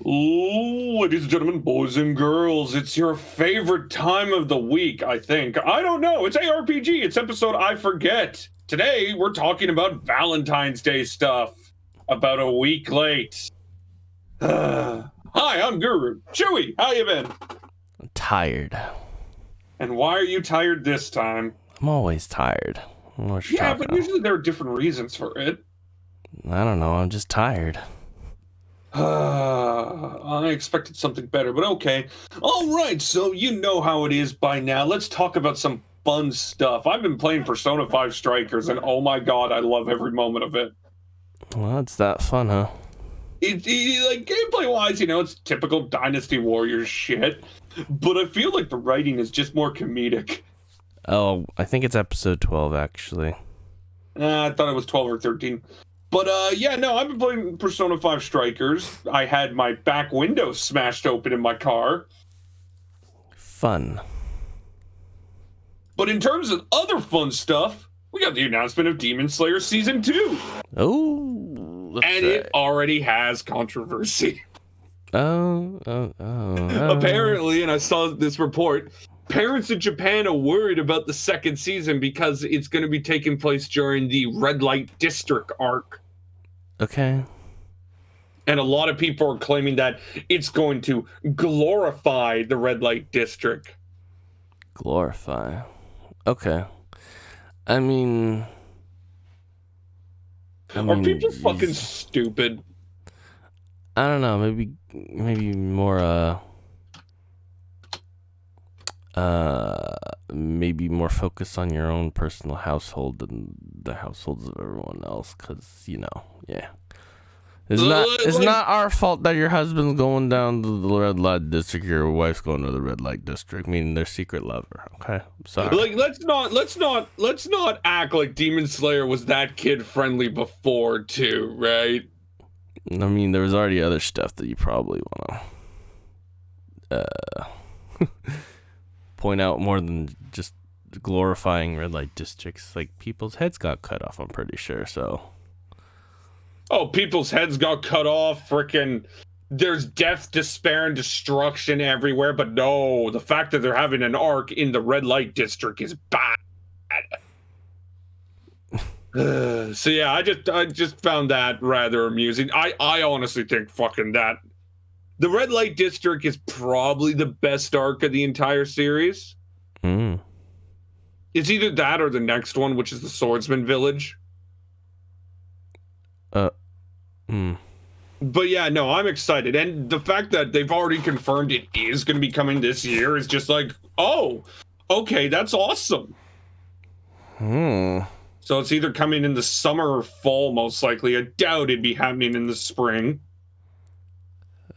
Ooh, ladies and gentlemen, boys and girls, it's your favorite time of the week, I think. I don't know. It's ARPG. It's episode I Forget. Today, we're talking about Valentine's Day stuff. About a week late. Hi, I'm Guru. Chewy, how you been? I'm tired. And why are you tired this time? I'm always tired. Yeah, but usually there are different reasons for it. I don't know. I'm just tired. I expected something better, but okay. All right, so you know how it is by now. Let's talk about some fun stuff. I've been playing Persona 5 Strikers, and oh my god, I love every moment of it. Well, it's that fun, huh? Like, gameplay-wise, it's typical Dynasty Warriors shit, but I feel like the writing is just more comedic. Oh, I think it's episode 12, actually. I thought it was 12 or 13. But, yeah, no, I've been playing Persona 5 Strikers. I had my back window smashed open in my car. Fun. But in terms of other fun stuff, we got the announcement of Demon Slayer Season 2. Oh, and it already has controversy. Oh. Apparently, and I saw this report, parents in Japan are worried about the second season because it's going to be taking place during the Red Light District arc. Okay. And a lot of people are claiming that it's going to glorify the Red Light District. Glorify. Okay. I mean, are people fucking stupid? I don't know. Maybe more. Maybe more focused on your own personal household than the households of everyone else. Cause yeah. It's not our fault that your husband's going down to the red light district, your wife's going to the red light district, meaning their secret lover. Okay, I'm sorry. Like, let's not act like Demon Slayer was that kid friendly before too, right? I mean, there was already other stuff that you probably want to point out more than just glorifying red light districts. Like, people's heads got cut off, I'm pretty sure. So. Oh, people's heads got cut off, frickin' there's death, despair, and destruction everywhere, but no, the fact that they're having an arc in the red light district is bad. So yeah, I just found that rather amusing. I honestly think fucking that the red light district is probably the best arc of the entire series. It's either that or the next one, which is the Swordsman Village. But yeah, no, I'm excited. And the fact that they've already confirmed it is going to be coming this year is just like, oh, okay, that's awesome. So it's either coming in the summer or fall, most likely. I doubt it'd be happening in the spring.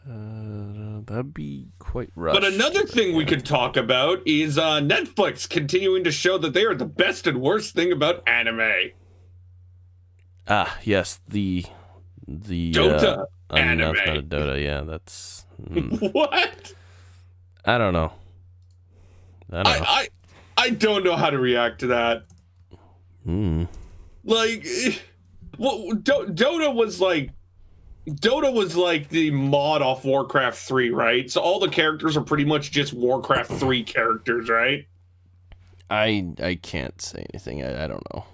That'd be quite rough. But another thing we could talk about is Netflix continuing to show that they are the best and worst thing about anime. Ah, yes, the Dota anime. That's not a Dota, yeah, that's... What? I don't know. I don't know how to react to that. Like, well, Dota was like the mod off Warcraft 3, right? So all the characters are pretty much just Warcraft 3 characters, right? I can't say anything. I don't know.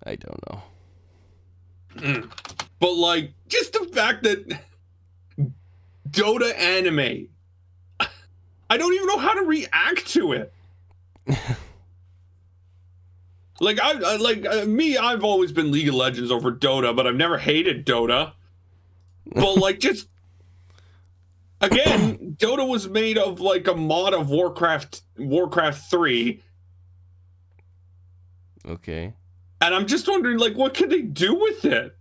I don't know. But like, just the fact that Dota anime, I don't even know how to react to it. Like, I've always been League of Legends over Dota, but I've never hated Dota. But like, just again, Dota was made of like a mod of Warcraft 3. Okay. And I'm just wondering, like, what can they do with it?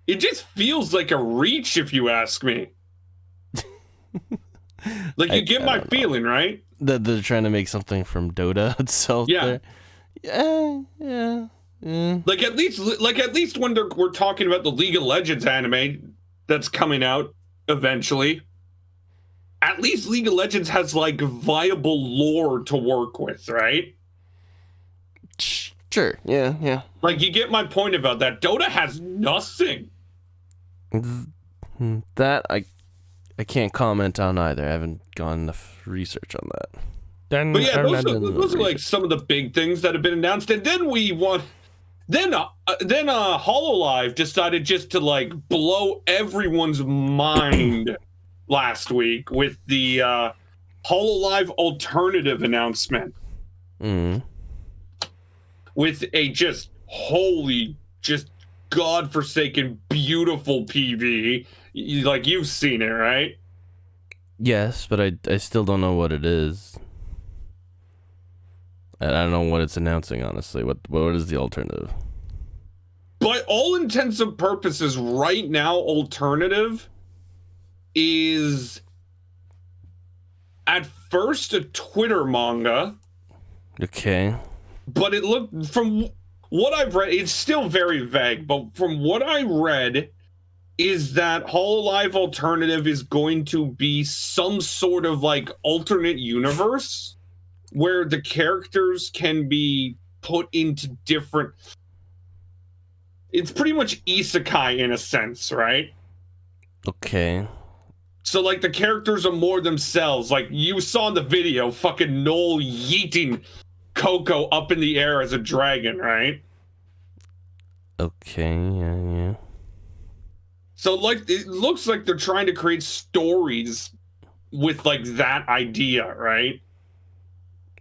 It just feels like a reach, if you ask me. Like, you get my feeling, right? That they're trying to make something from Dota itself. Yeah. Yeah. Like, at least when we're talking about the League of Legends anime that's coming out eventually, at least League of Legends has, like, viable lore to work with, right? Sure, yeah. Like, you get my point about that. Dota has nothing. That I can't comment on either. I haven't gone enough research on that. But yeah, those are like some of the big things that have been announced, and then HoloLive decided just to like blow everyone's mind last week with the HoloLive alternative announcement. With a just godforsaken beautiful PV. Like, you've seen it, right? Yes, but I still don't know what it is. I don't know what it's announcing, honestly. What is the alternative? By all intents and purposes, right now, alternative is at first a Twitter manga. Okay. But it looked, from what I've read, it's still very vague, but from what I read, is that HoloLive alternative is going to be some sort of like alternate universe where the characters can be put into different. It's pretty much isekai in a sense, right? Okay. So like the characters are more themselves. Like you saw in the video, fucking Noel yeeting Coco up in the air as a dragon, right? Okay, yeah. So like it looks like they're trying to create stories with like that idea, right?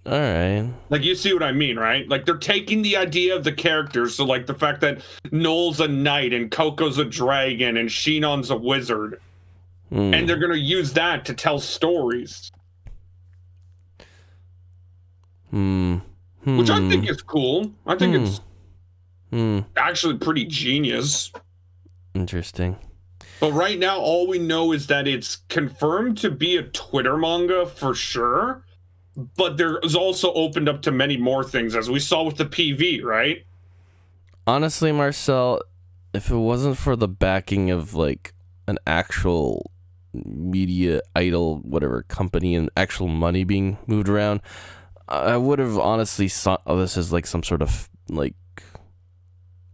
All right. Like, you see what I mean, right? Like, they're taking the idea of the characters, so like the fact that Noel's a knight and Coco's a dragon and Shinon's a wizard, and they're gonna use that to tell stories. Which I think is cool. I think it's actually pretty genius. Interesting. But right now, all we know is that it's confirmed to be a Twitter manga for sure. But there's also opened up to many more things, as we saw with the PV, right? Honestly, Marcel, if it wasn't for the backing of like an actual media idol, whatever company, and actual money being moved around, I would have honestly thought this as like some sort of like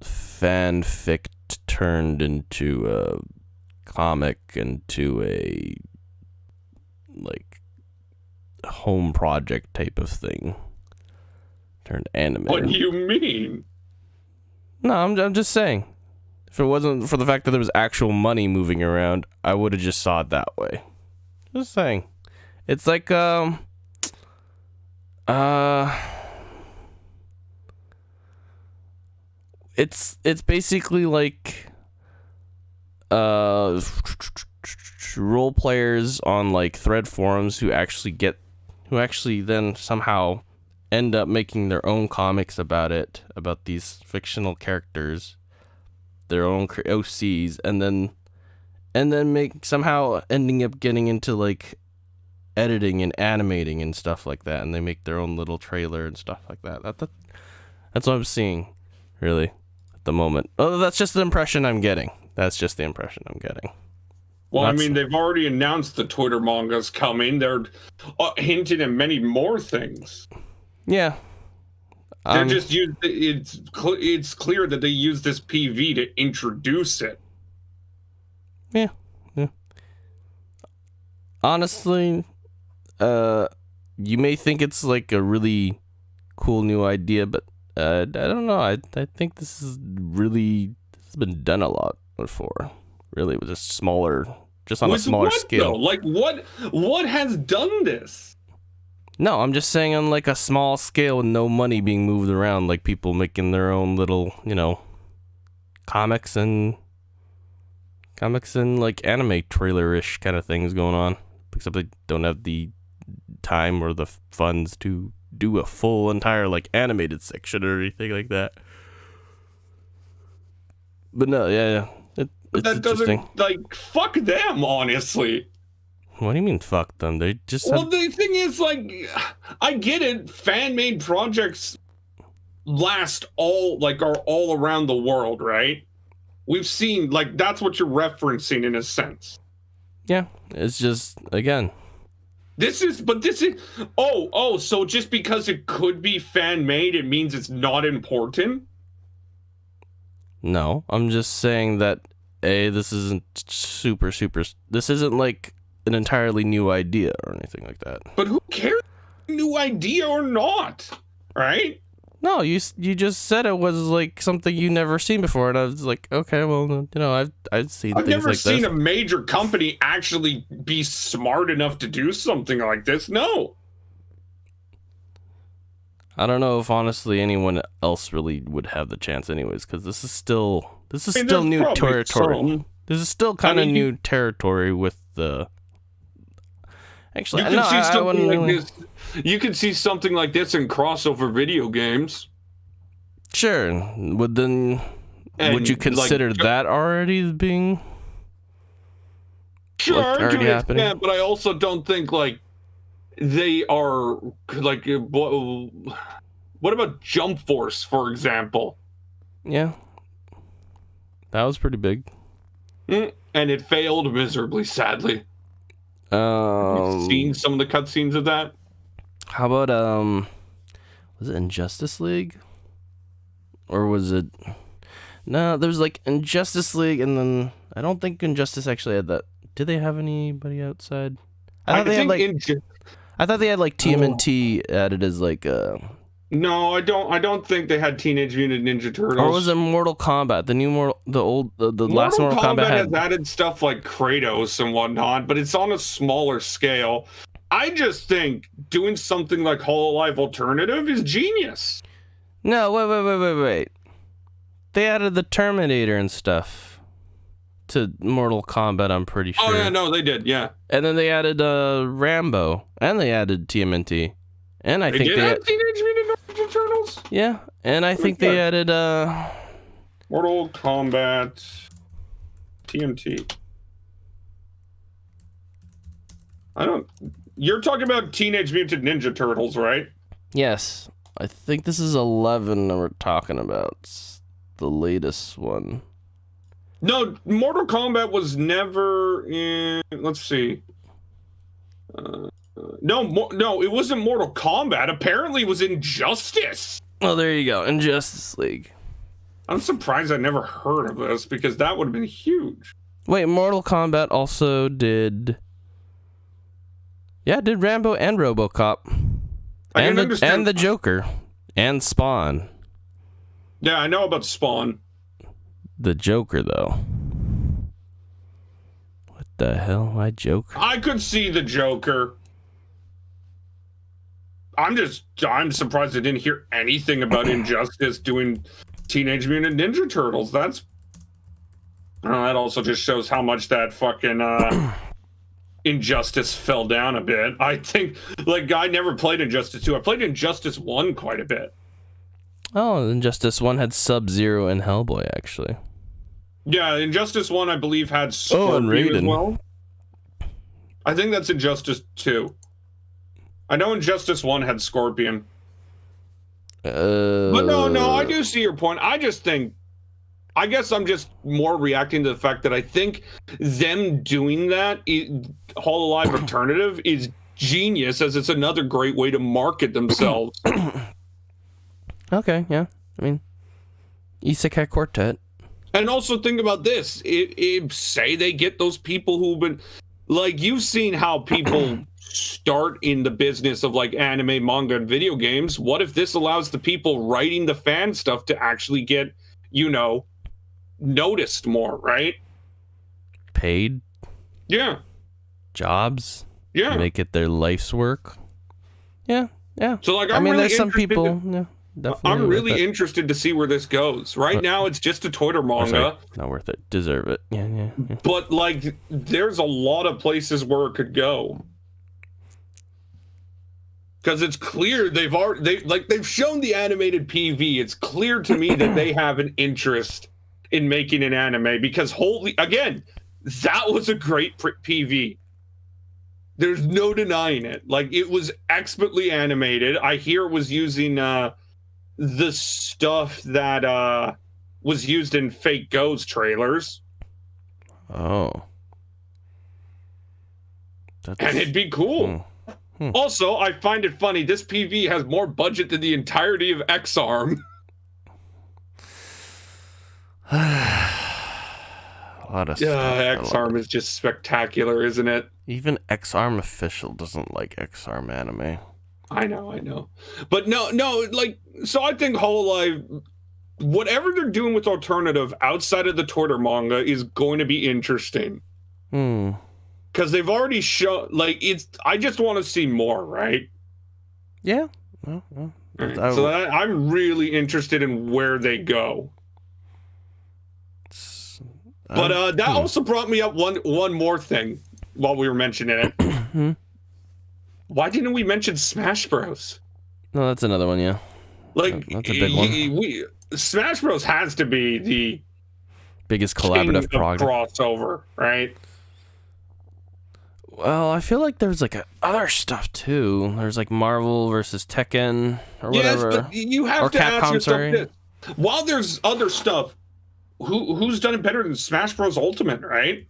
fanfic turned into a comic, into a like home project type of thing turned anime. What do you mean? No, I'm just saying, if it wasn't for the fact that there was actual money moving around, I would have just saw it that way. Just saying. It's like it's basically like role players on like thread forums who actually then somehow end up making their own comics about these fictional characters, their own OCs, and then make somehow ending up getting into like editing and animating and stuff like that, and they make their own little trailer and stuff like that. That's what I'm seeing, really, at the moment. Oh, that's just the impression I'm getting. Well, I mean, they've already announced the Twitter manga's coming. They're hinting at many more things. Yeah. They're just it's clear that they use this PV to introduce it. Yeah. Honestly, you may think it's like a really cool new idea, but I don't know. I think this has been done a lot before. Really, with just on a smaller scale. Though? Like what has done this? No, I'm just saying on like a small scale with no money being moved around, like people making their own little, comics and like anime trailer-ish kind of things going on. Except they don't have the time or the funds to do a full entire like animated section or anything like that. But no, yeah. But that doesn't, like, fuck them, honestly. What do you mean, fuck them? They just Well, the thing is, like, I get it. Fan-made projects are all around the world, right? We've seen, like, that's what you're referencing in a sense. Yeah, it's just, again. So just because it could be fan-made, it means it's not important? No, I'm just saying that this isn't super. This isn't like an entirely new idea or anything like that. But who cares? New idea or not, right? No, you just said it was like something you never seen before, and I was like, okay, well, I've seen. I've things never like seen this. a major company actually be smart enough to do something like this. No. I don't know if honestly anyone else really would have the chance, anyways, because this is still new territory. This is still kind of new territory with the. Actually, you can see something like this. You can see something like this in crossover video games. Sure. Would you consider that already being? Sure, already happening? Yeah, but I also don't think like they are like. What about Jump Force, for example? Yeah, that was pretty big, and it failed miserably, sadly. You've seen some of the cutscenes of that? How about was it Injustice League? Or was it No, there was like Injustice League, and then I don't think Injustice actually had that. Did they have anybody outside? I thought they had like TMNT added as like No, I don't think they had Teenage Mutant Ninja Turtles. Or was it Mortal Kombat? The last Mortal Kombat has added stuff like Kratos and whatnot, but it's on a smaller scale. I just think doing something like Hololive Alternative is genius. No, wait. They added the Terminator and stuff to Mortal Kombat, I'm pretty sure. Oh yeah, no, they did, yeah. And then they added Rambo, and they added TMNT. And I think they add Teenage Mutant Ninja Turtles? Yeah, and I think they added Mortal Kombat TMT. You're talking about Teenage Mutant Ninja Turtles, right? Yes. I think this is 11 that we're talking about. It's the latest one. No, Mortal Kombat was never in... Let's see. No, it wasn't Mortal Kombat. Apparently it was Injustice. Oh, there you go. Injustice League. I'm surprised I never heard of this, because that would have been huge. Wait, Mortal Kombat also did... Yeah, it did Rambo and RoboCop. And the Joker. And Spawn. Yeah, I know about Spawn. The Joker, though. What the hell? Why Joker? I could see the Joker. I'm surprised I didn't hear anything about Injustice doing Teenage Mutant Ninja Turtles. That also just shows how much that fucking Injustice fell down a bit. I think, like, I never played Injustice 2. I played Injustice 1 quite a bit. Oh, Injustice 1 had Sub-Zero and Hellboy, actually. Yeah, Injustice 1, I believe, had Scorpion as well. I think that's Injustice 2. I know Injustice 1 had Scorpion. But no, I do see your point. I guess I'm just more reacting to the fact that I think them doing that, Hololive Alternative, is genius, as it's another great way to market themselves. Okay, yeah. I mean, Isekai Quartet. And also think about this. Say they get those people who've been... Like, you've seen how people start in the business of, like, anime, manga, and video games. What if this allows the people writing the fan stuff to actually get, noticed more, right? Paid? Yeah. Jobs? Yeah. Make it their life's work? Yeah. So, like, there's some people... Yeah. Definitely I'm really interested to see where this goes. Right now, it's just a Twitter manga. Not worth it. Deserve it. Yeah. But, like, there's a lot of places where it could go. Because it's clear they've shown the animated PV. It's clear to me that they have an interest in making an anime. Because, again, that was a great PV. There's no denying it. Like, it was expertly animated. I hear it was using... the stuff that was used in Fate Go's trailers. Oh. And it'd be cool. Also, I find it funny, this PV has more budget than the entirety of X-Arm. A lot of stuff. X-Arm is just spectacular, isn't it? Even X-Arm official doesn't like X-Arm anime. I know. But no, like, so I think Hololive, whatever they're doing with alternative outside of the Twitter manga is going to be interesting. Because they've already shown, like, I just want to see more, right? Yeah. Right. So I'm really interested in where they go. But that also brought me up one more thing while we were mentioning it. Why didn't we mention Smash Bros? No, that's another one, yeah. Like, that's a big one. Smash Bros has to be the biggest collaborative crossover, right? Well, I feel like there's like other stuff too. There's like Marvel versus Tekken or whatever. Yes, but you have to ask yourself this. While there's other stuff, who's done it better than Smash Bros. Ultimate, right?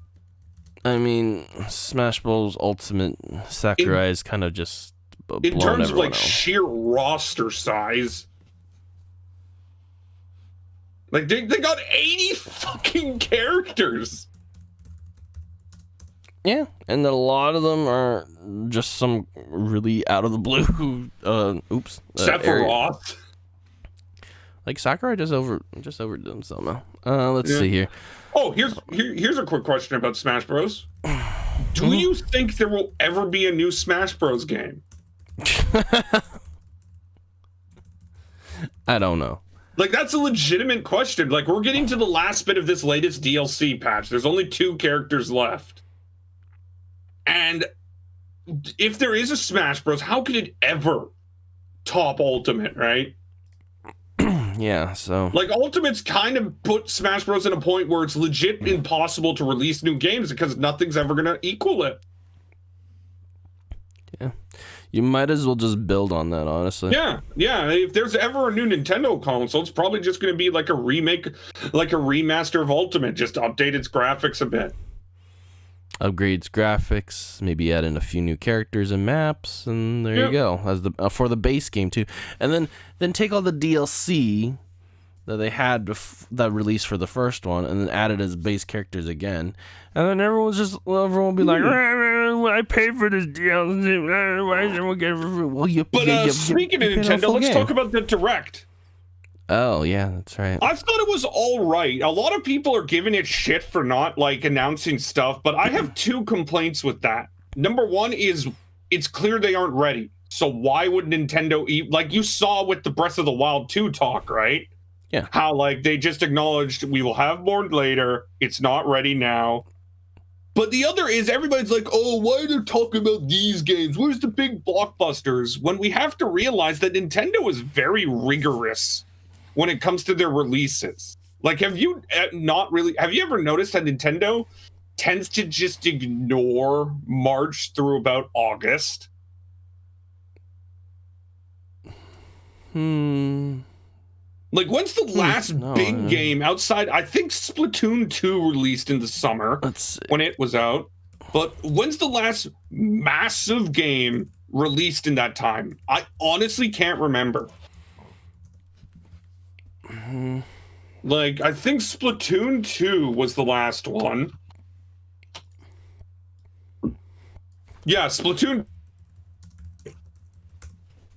I mean, Smash Bros. Ultimate Sakurai is kind of just in terms of like else. Sheer roster size. Like they got 80 fucking characters. Yeah, and a lot of them are just some really out of the blue. Sephiroth. Like Sakurai just overdid himself now. Let's see here. Oh, here's a quick question about Smash Bros. Do you think there will ever be a new Smash Bros. Game? I don't know. Like, that's a legitimate question. Like, we're getting to the last bit of this latest DLC patch. There's only 2 characters left. And if there is a Smash Bros., how could it ever top Ultimate, right? Yeah, so... Like, Ultimate's kind of put Smash Bros. In a point where it's legit impossible to release new games because nothing's ever going to equal it. Yeah. You might as well just build on that, honestly. Yeah. If there's ever a new Nintendo console, it's probably just going to be like a remake, like a remaster of Ultimate, just update its graphics a bit. Upgrades graphics, maybe add in a few new characters and maps, and there you go. As the for the base game too, and then take all the DLC that they had that released for the first one, and then add it as base characters again, and then everyone will be like, "I paid for this DLC. Why is everyone getting it for free?" Well, speaking of Nintendo, let's talk about the Direct. Oh, yeah, that's right. I thought it was all right. A lot of people are giving it shit for not, like, announcing stuff, but I have 2 complaints with that. Number one is it's clear they aren't ready. So why would Nintendo like you saw with the Breath of the Wild 2 talk, right? Yeah. How, like, they just acknowledged we will have more later. It's not ready now. But the other is everybody's like, oh, why are they talking about these games? Where's the big blockbusters? When we have to realize that Nintendo is very rigorous when it comes to their releases. Like, have you ever noticed that Nintendo tends to just ignore March through about August? Like, when's the last big game outside? I think Splatoon 2 released in the summer when it was out. But when's the last massive game released in that time? I honestly can't remember. Like, I think Splatoon 2 was the last one. Yeah, Splatoon.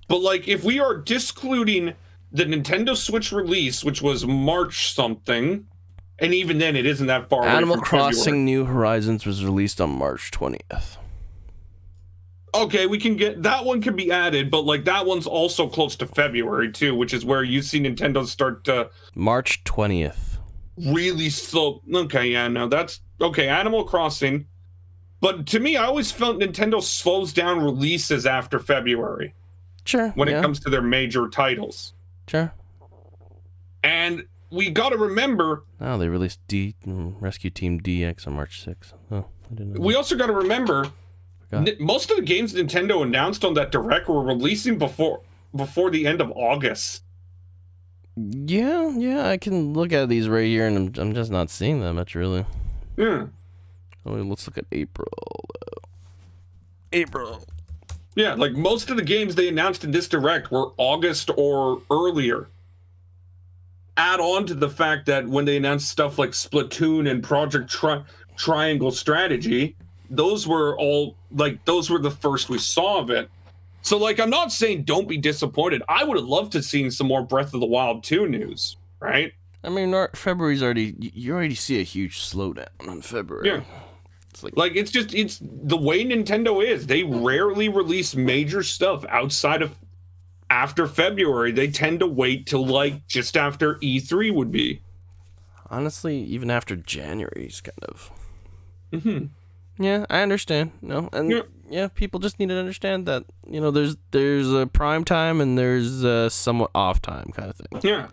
But, like, if we are discluding the Nintendo Switch release, which was March something, and even then it isn't that far away. Animal Crossing New Horizons was released on March 20th. Okay, we can get that one can be added, but like that one's also close to February too, which is where you see Nintendo start to March 20th. Really slow. Okay, yeah, no, that's okay. Animal Crossing, but to me, I always felt Nintendo slows down releases after February. Sure. When it comes to their major titles. Sure. And we got to remember. Oh, they released Rescue Team DX on March 6th. Oh, I didn't know. We also got to remember. Most of the games Nintendo announced on that Direct were releasing before the end of August. Yeah, I can look at these right here, and I'm just not seeing that much, really. Yeah. Oh, let's look at April. April. Yeah, like most of the games they announced in this Direct were August or earlier. add on to the fact that when they announced stuff like Splatoon and Project Triangle Strategy, those were the first we saw of it. So, like, I'm not saying don't be disappointed. I would have loved to have seen some more Breath of the Wild 2 news, right? I mean, February's you already see a huge slowdown on February. Yeah. It's it's the way Nintendo is. They rarely release major stuff after February. They tend to wait till like just after E3 would be. Honestly, even after January's kind of. Yeah, I understand. No, and yeah, people just need to understand that there's a prime time and there's a somewhat off time kind of thing. Yeah,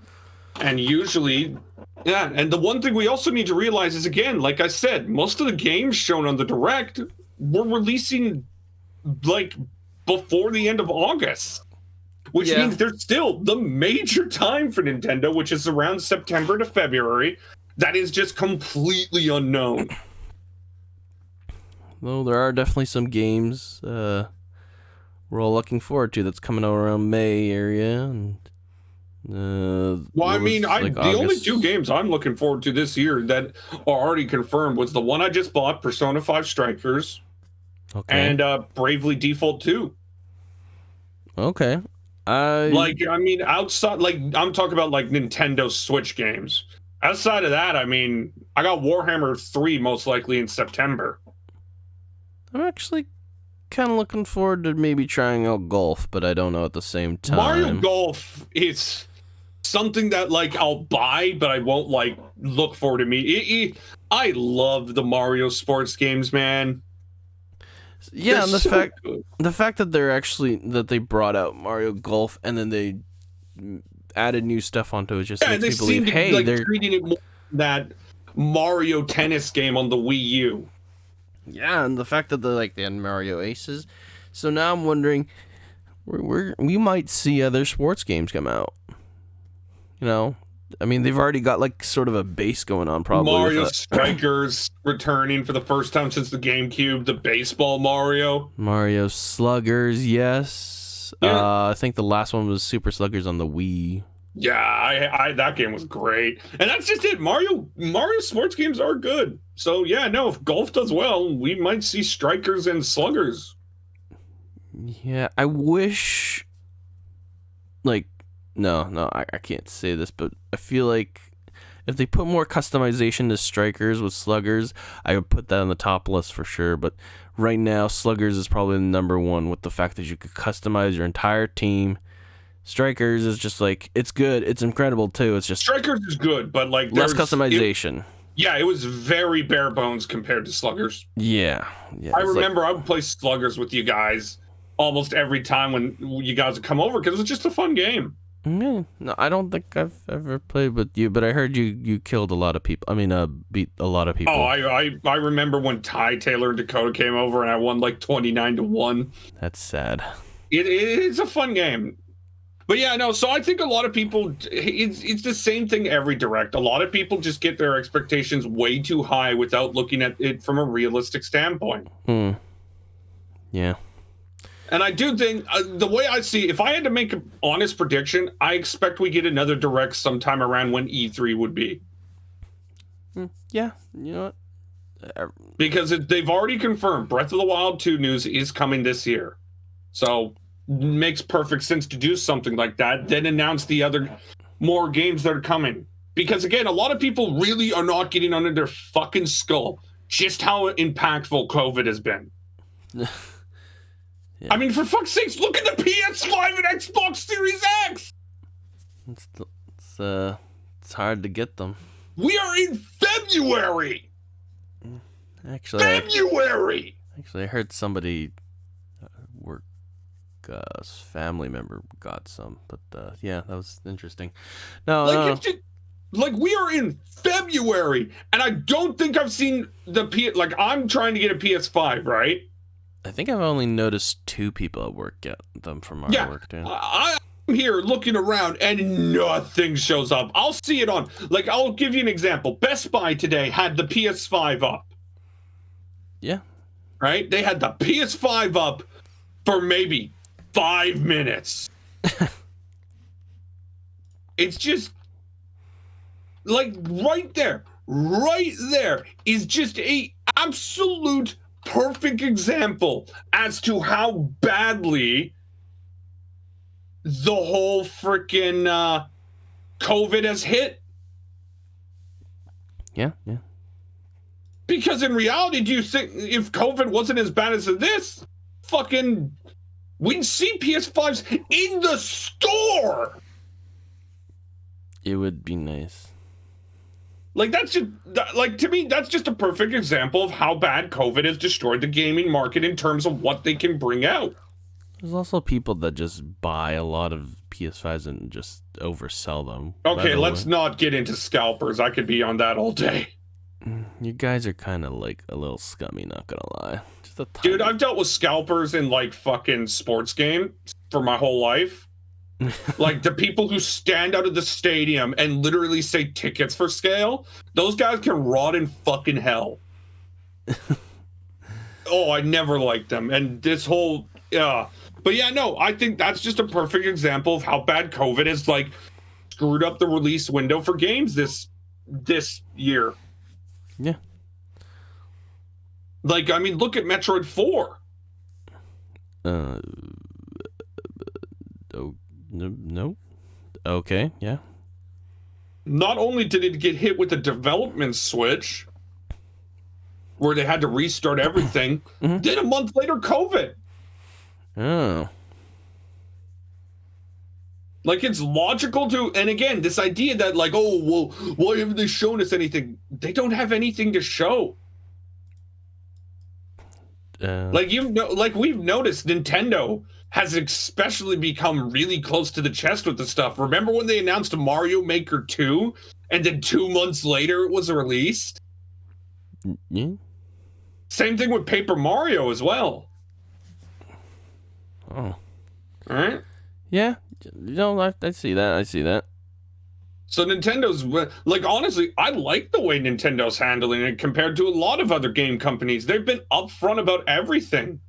and usually, and the one thing we also need to realize is, again, like I said, most of the games shown on the Direct were releasing like before the end of August, which means there's still the major time for Nintendo, which is around September to February, that is just completely unknown. Well, there are definitely some games we're all looking forward to that's coming out around May area. And, the only 2 games I'm looking forward to this year that are already confirmed was the one I just bought, Persona 5 Strikers, and Bravely Default 2. Okay. Outside, I'm talking about like Nintendo Switch games. Outside of that, I mean, I got Warhammer 3 most likely in September. I'm actually kind of looking forward to maybe trying out golf, but I don't know at the same time. Mario Golf is something that like I'll buy, but I won't like look forward to me. I love the Mario sports games, man. Yeah, and the fact that they brought out Mario Golf and then they added new stuff onto it just makes me believe, hey, they're treating it more that Mario tennis game on the Wii U. Yeah, and the fact that they had Mario Aces. So now I'm wondering, we might see other sports games come out. I mean, they've already got like sort of a base going on, probably. Mario Strikers returning for the first time since the GameCube. The baseball Mario Sluggers, yes. Yeah. I think the last one was Super Sluggers on the Wii. Yeah, that game was great, and that's just it. Mario sports games are good. So yeah, no, if golf does well, we might see Strikers and Sluggers. Yeah, I wish. No, I can't say this, but I feel like if they put more customization to Strikers with Sluggers, I would put that on the top list for sure. But right now, Sluggers is probably the number one with the fact that you could customize your entire team. Strikers is just like, it's good, it's incredible too. It's just Strikers is good, but like less customization. It was very bare bones compared to Sluggers. Yeah. I remember I would play Sluggers with you guys almost every time when you guys would come over because it was just a fun game. No, I don't think I've ever played with you, but I heard you killed a lot of people. I mean, beat a lot of people. Oh, I remember when Ty, Taylor, and Dakota came over and I won like 29-1. That's sad. It's a fun game. But yeah, no, so I think a lot of people, it's the same thing every Direct. A lot of people just get their expectations way too high without looking at it from a realistic standpoint. Yeah. And I do think, the way I see, if I had to make an honest prediction, I expect we get another Direct sometime around when E3 would be. Yeah, you know what? Because they've already confirmed Breath of the Wild 2 news is coming this year. So makes perfect sense to do something like that, then announce the other more games that are coming. Because again, a lot of people really are not getting under their fucking skull just how impactful COVID has been. Yeah. I mean, for fuck's sakes, look at the PS5 and Xbox Series X! It's hard to get them. We are in February! Actually, I heard somebody family member got some, but yeah, that was interesting. No, we are in February, and I don't think I've seen I'm trying to get a PS5, right? I think I've only noticed 2 people at work get them from our work, too. I'm here looking around, and nothing shows up. I'll see it on, I'll give you an example. Best Buy today had the PS5 up. Yeah. Right? They had the PS5 up for maybe 5 minutes. It's just, like right there is just a absolute perfect example as to how badly the whole freaking COVID has hit. Yeah. Because in reality, do you think if COVID wasn't as bad as this, fucking, we'd see PS5s in the store? It would be nice. Like, that's just, like, to me, that's just a perfect example of how bad COVID has destroyed the gaming market in terms of what they can bring out. There's also people that just buy a lot of PS5s and just oversell them. Okay, let's not get into scalpers. I could be on that all day. You guys are kind of like a little scummy, not gonna lie. Just a Dude, I've dealt with scalpers in like fucking sports games for my whole life. Like the people who stand out of the stadium and literally say tickets for scale, those guys can rot in fucking hell. Oh, I never liked them. And this whole, but yeah, no, I think that's just a perfect example of how bad COVID has like screwed up the release window for games this year. Yeah. Like, I mean, look at Metroid 4. Oh, no. Okay, yeah. Not only did it get hit with a development switch, where they had to restart everything, then a month later, COVID. Oh. Like, it's logical to, and again, this idea that like, oh, well, why haven't they shown us anything? They don't have anything to show. Like we've noticed, Nintendo has especially become really close to the chest with the stuff. Remember when they announced Mario Maker 2, and then 2 months later it was released? Yeah. Same thing with Paper Mario as well. Oh. All right. Yeah. No, I see that. So Nintendo's, like, honestly, I like the way Nintendo's handling it compared to a lot of other game companies. They've been upfront about everything.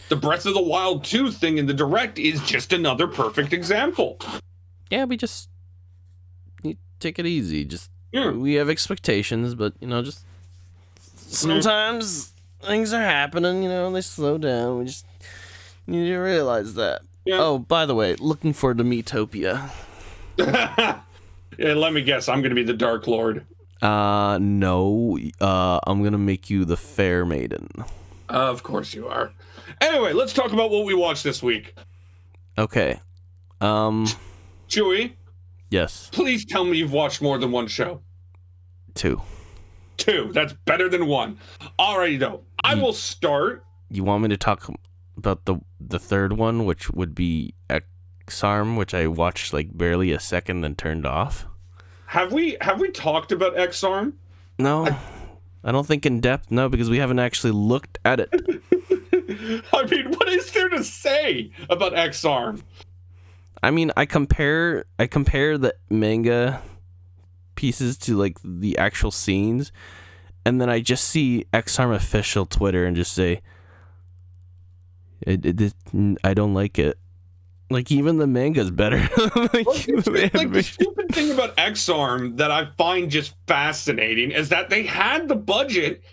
The Breath of the Wild 2 thing in the Direct is just another perfect example. Yeah, we just take it easy. Just we have expectations, but just sometimes things are happening. They slow down. We just need to realize that. Yeah. Oh, by the way, looking forward to Miitopia. Yeah, let me guess. I'm going to be the Dark Lord. No. I'm going to make you the Fair Maiden. Of course you are. Anyway, let's talk about what we watched this week. Okay. Chewy? Yes. Please tell me you've watched more than one show. 2. That's better than 1. Alrighty, though. I will start. You want me to talk about the third one, which would be X-Arm, which I watched like barely a second and turned off? Have we talked about X-Arm? No. I don't think in depth, no, because we haven't actually looked at it. I mean, what is there to say about X-Arm? I mean, I compare the manga pieces to like the actual scenes, and then I just see X-Arm official Twitter and just say, I don't like it. Like, even the manga's better. Like the stupid thing about X-Arm that I find just fascinating is that they had the budget,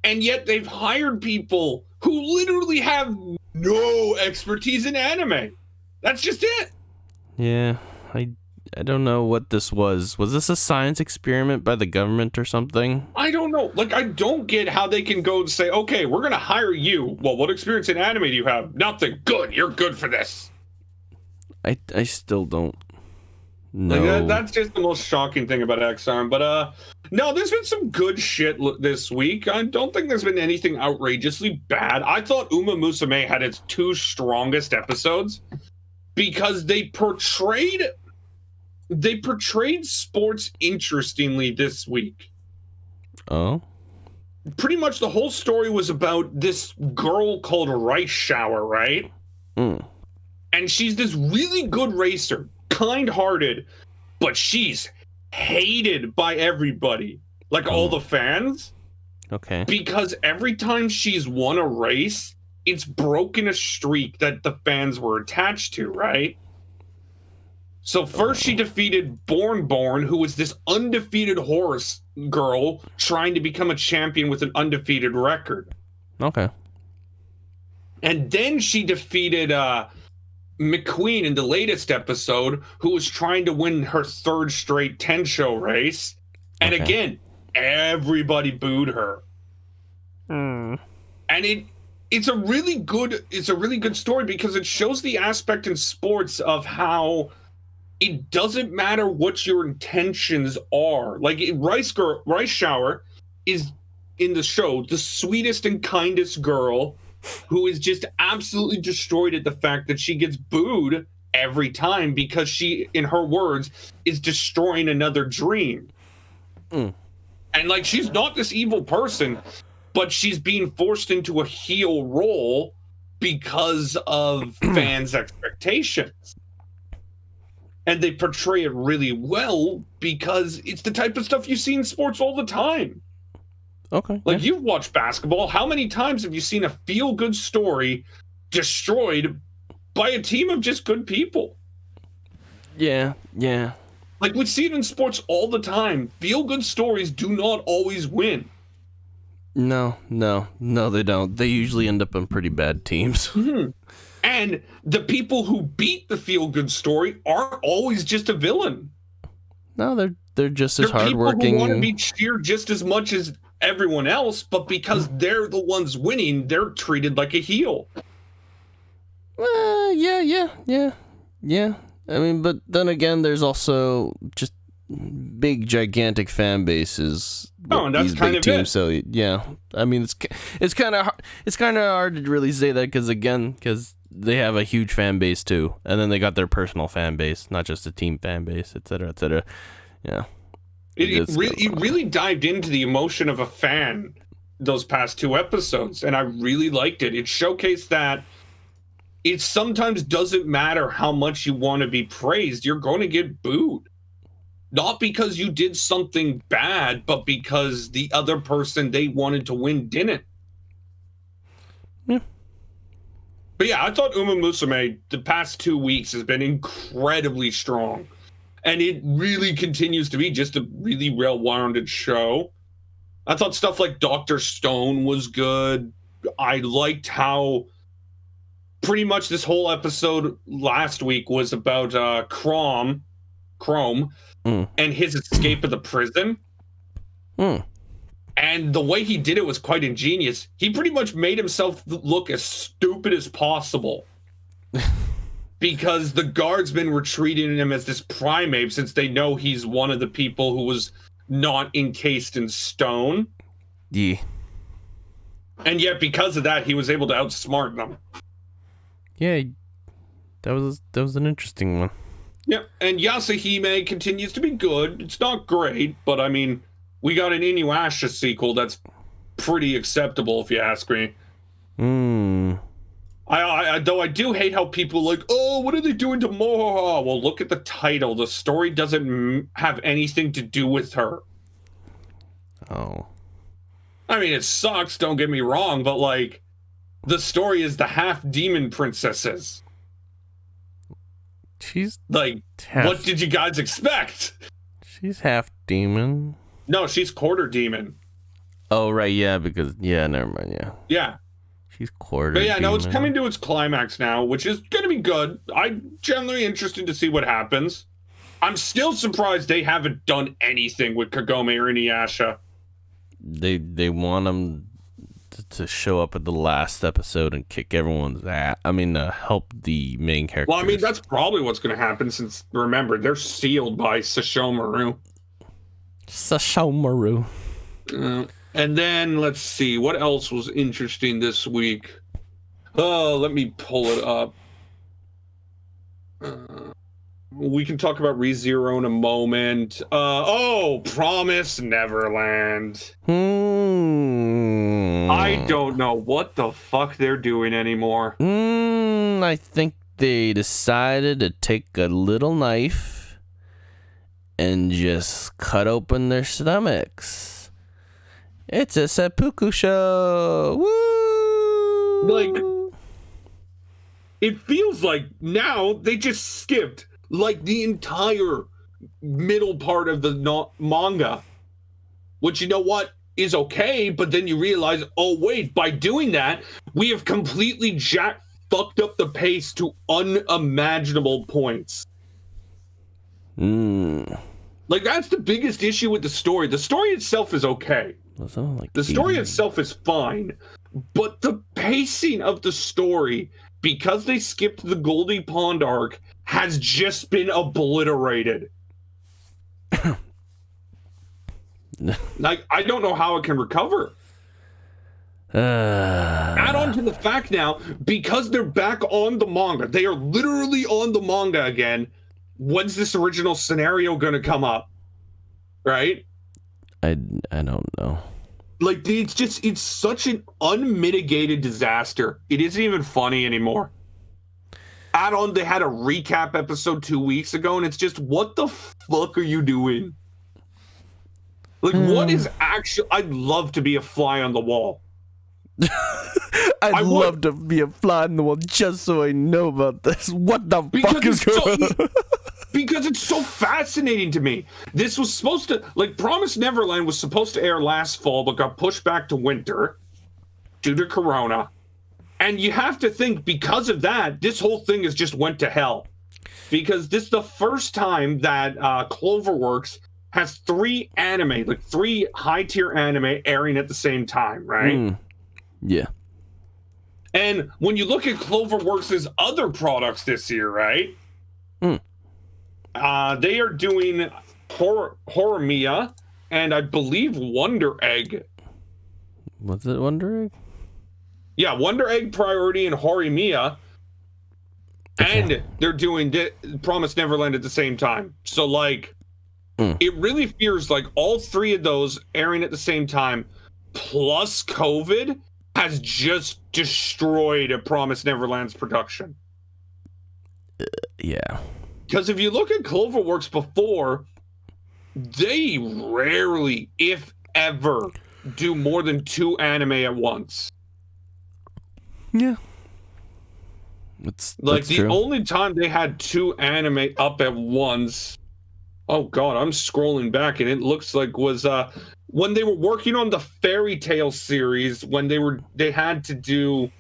and yet they've hired people who literally have no expertise in anime. That's just it. Yeah, I don't know what this was. Was this a science experiment by the government or something? I don't know. Like, I don't get how they can go and say, okay, we're going to hire you. Well, what experience in anime do you have? Nothing. Good. You're good for this. I still don't know. Like, that's just the most shocking thing about X-Arm. But, no, there's been some good shit this week. I don't think there's been anything outrageously bad. I thought Uma Musume had its 2 strongest episodes because they portrayed sports interestingly this week. Oh? Pretty much the whole story was about this girl called Rice Shower, right? And she's this really good racer, kind-hearted, but she's hated by everybody. Like, all the fans. Okay. Because every time she's won a race, it's broken a streak that the fans were attached to, right? So first she defeated Born, who was this undefeated horse girl trying to become a champion with an undefeated record. Okay. And then she defeated McQueen in the latest episode, who was trying to win her third straight 10-show race. And again, everybody booed her. And it's a really good story because it shows the aspect in sports of how it doesn't matter what your intentions are. Like Rice Shower is in the show the sweetest and kindest girl who is just absolutely destroyed at the fact that she gets booed every time because she, in her words, is destroying another dream. And like, she's not this evil person, but she's being forced into a heel role because of fans' expectations. And they portray it really well because it's the type of stuff you see in sports all the time. Okay. Like, you've watched basketball. How many times have you seen a feel-good story destroyed by a team of just good people? Yeah. Like, we see it in sports all the time. Feel-good stories do not always win. No, they don't. They usually end up on pretty bad teams. And the people who beat the feel-good story aren't always just a villain. No, they're just as hardworking. People who want to be cheered just as much as everyone else, but because they're the ones winning, they're treated like a heel. Yeah. I mean, but then again, there's also just big, gigantic fan bases. Oh, and that's kind of it. So yeah, I mean, it's kind of hard to really say that because they have a huge fan base too, and then they got their personal fan base, not just a team fan base, etc., etc. Yeah, it really dived into the emotion of a fan those past two episodes, and I really liked it. It showcased that it sometimes doesn't matter how much you want to be praised, you're going to get booed. Not because you did something bad, but because the other person they wanted to win didn't. Yeah. But yeah, I thought Uma Musume the past 2 weeks has been incredibly strong. And it really continues to be just a really well-rounded show. I thought stuff like Dr. Stone was good. I liked how pretty much this whole episode last week was about Chrome and his escape of the prison. And the way he did it was quite ingenious. He pretty much made himself look as stupid as possible. Because the guardsmen were treating him as this primate since they know he's one of the people who was not encased in stone. Yeah. And yet because of that, he was able to outsmart them. Yeah, that was an interesting one. Yeah, and Yasuhime continues to be good. It's not great, but I mean, we got an Inuyasha sequel that's pretty acceptable, if you ask me. Though I do hate how people are like, oh, what are they doing to Mohoha? Well, look at the title. The story doesn't have anything to do with her. Oh. I mean, it sucks, don't get me wrong, but like, the story is the half-demon princesses. She's like, what did you guys expect? She's half demon. No, she's quarter demon. Oh, right, yeah, because, yeah, never mind, yeah. Yeah. She's quarter But yeah, demon. no, it's coming to its climax now, which is going to be good. I'm generally interested to see what happens. I'm still surprised they haven't done anything with Kagome or Inuyasha. They want them to show up at the last episode and kick everyone's ass. I mean, help the main character. Well, I mean, that's probably what's going to happen since, remember, they're sealed by Sashomaru. And then, let's see, what else was interesting this week? Oh, let me pull it up. We can talk about ReZero in a moment. Promise Neverland. I don't know what the fuck they're doing anymore. I think they decided to take a little knife and just cut open their stomachs. It's a seppuku show. Woo! Like, it feels like now they just skipped like the entire middle part of the manga, which, you know what, is okay, but then you realize, oh wait, by doing that, we have completely fucked up the pace to unimaginable points. Like, that's the biggest issue with the story. The story itself is okay. The story itself is fine, but the pacing of the story, because they skipped the Goldie Pond arc, has just been obliterated. Like, I don't know how it can recover. Add on to the fact now, because they're back on the manga, they are literally on the manga again. When's this original scenario going to come up? Right? I don't know. Like, it's such an unmitigated disaster. It isn't even funny anymore. Add on, they had a recap episode 2 weeks ago, and it's just, what the fuck are you doing? Like, what is actually... I'd love to be a fly on the wall. I'd love to be a fly on the wall just so I know about this. What the fuck is going on? Because it's so fascinating to me. This was supposed to... Like, Promised Neverland was supposed to air last fall, but got pushed back to winter due to Corona. And you have to think, because of that, this whole thing has just went to hell. Because this is the first time that Cloverworks has 3 anime, like 3 high-tier anime airing at the same time, right? Yeah. And when you look at Cloverworks' other products this year, right? They are doing Horimiya and I believe Wonder Egg. Was it Wonder Egg? Yeah, Wonder Egg Priority and Horimiya. And they're doing Promised Neverland at the same time. So, like, it really feels like all 3 of those airing at the same time, plus COVID, has just destroyed a Promised Neverland's production. Yeah. Because if you look at Cloverworks before, they rarely, if ever, do more than 2 anime at once. Yeah. That's the true. only time they had 2 anime up at once, oh god, I'm scrolling back and it looks like was when they were working on the Fairy Tail series, when they had to do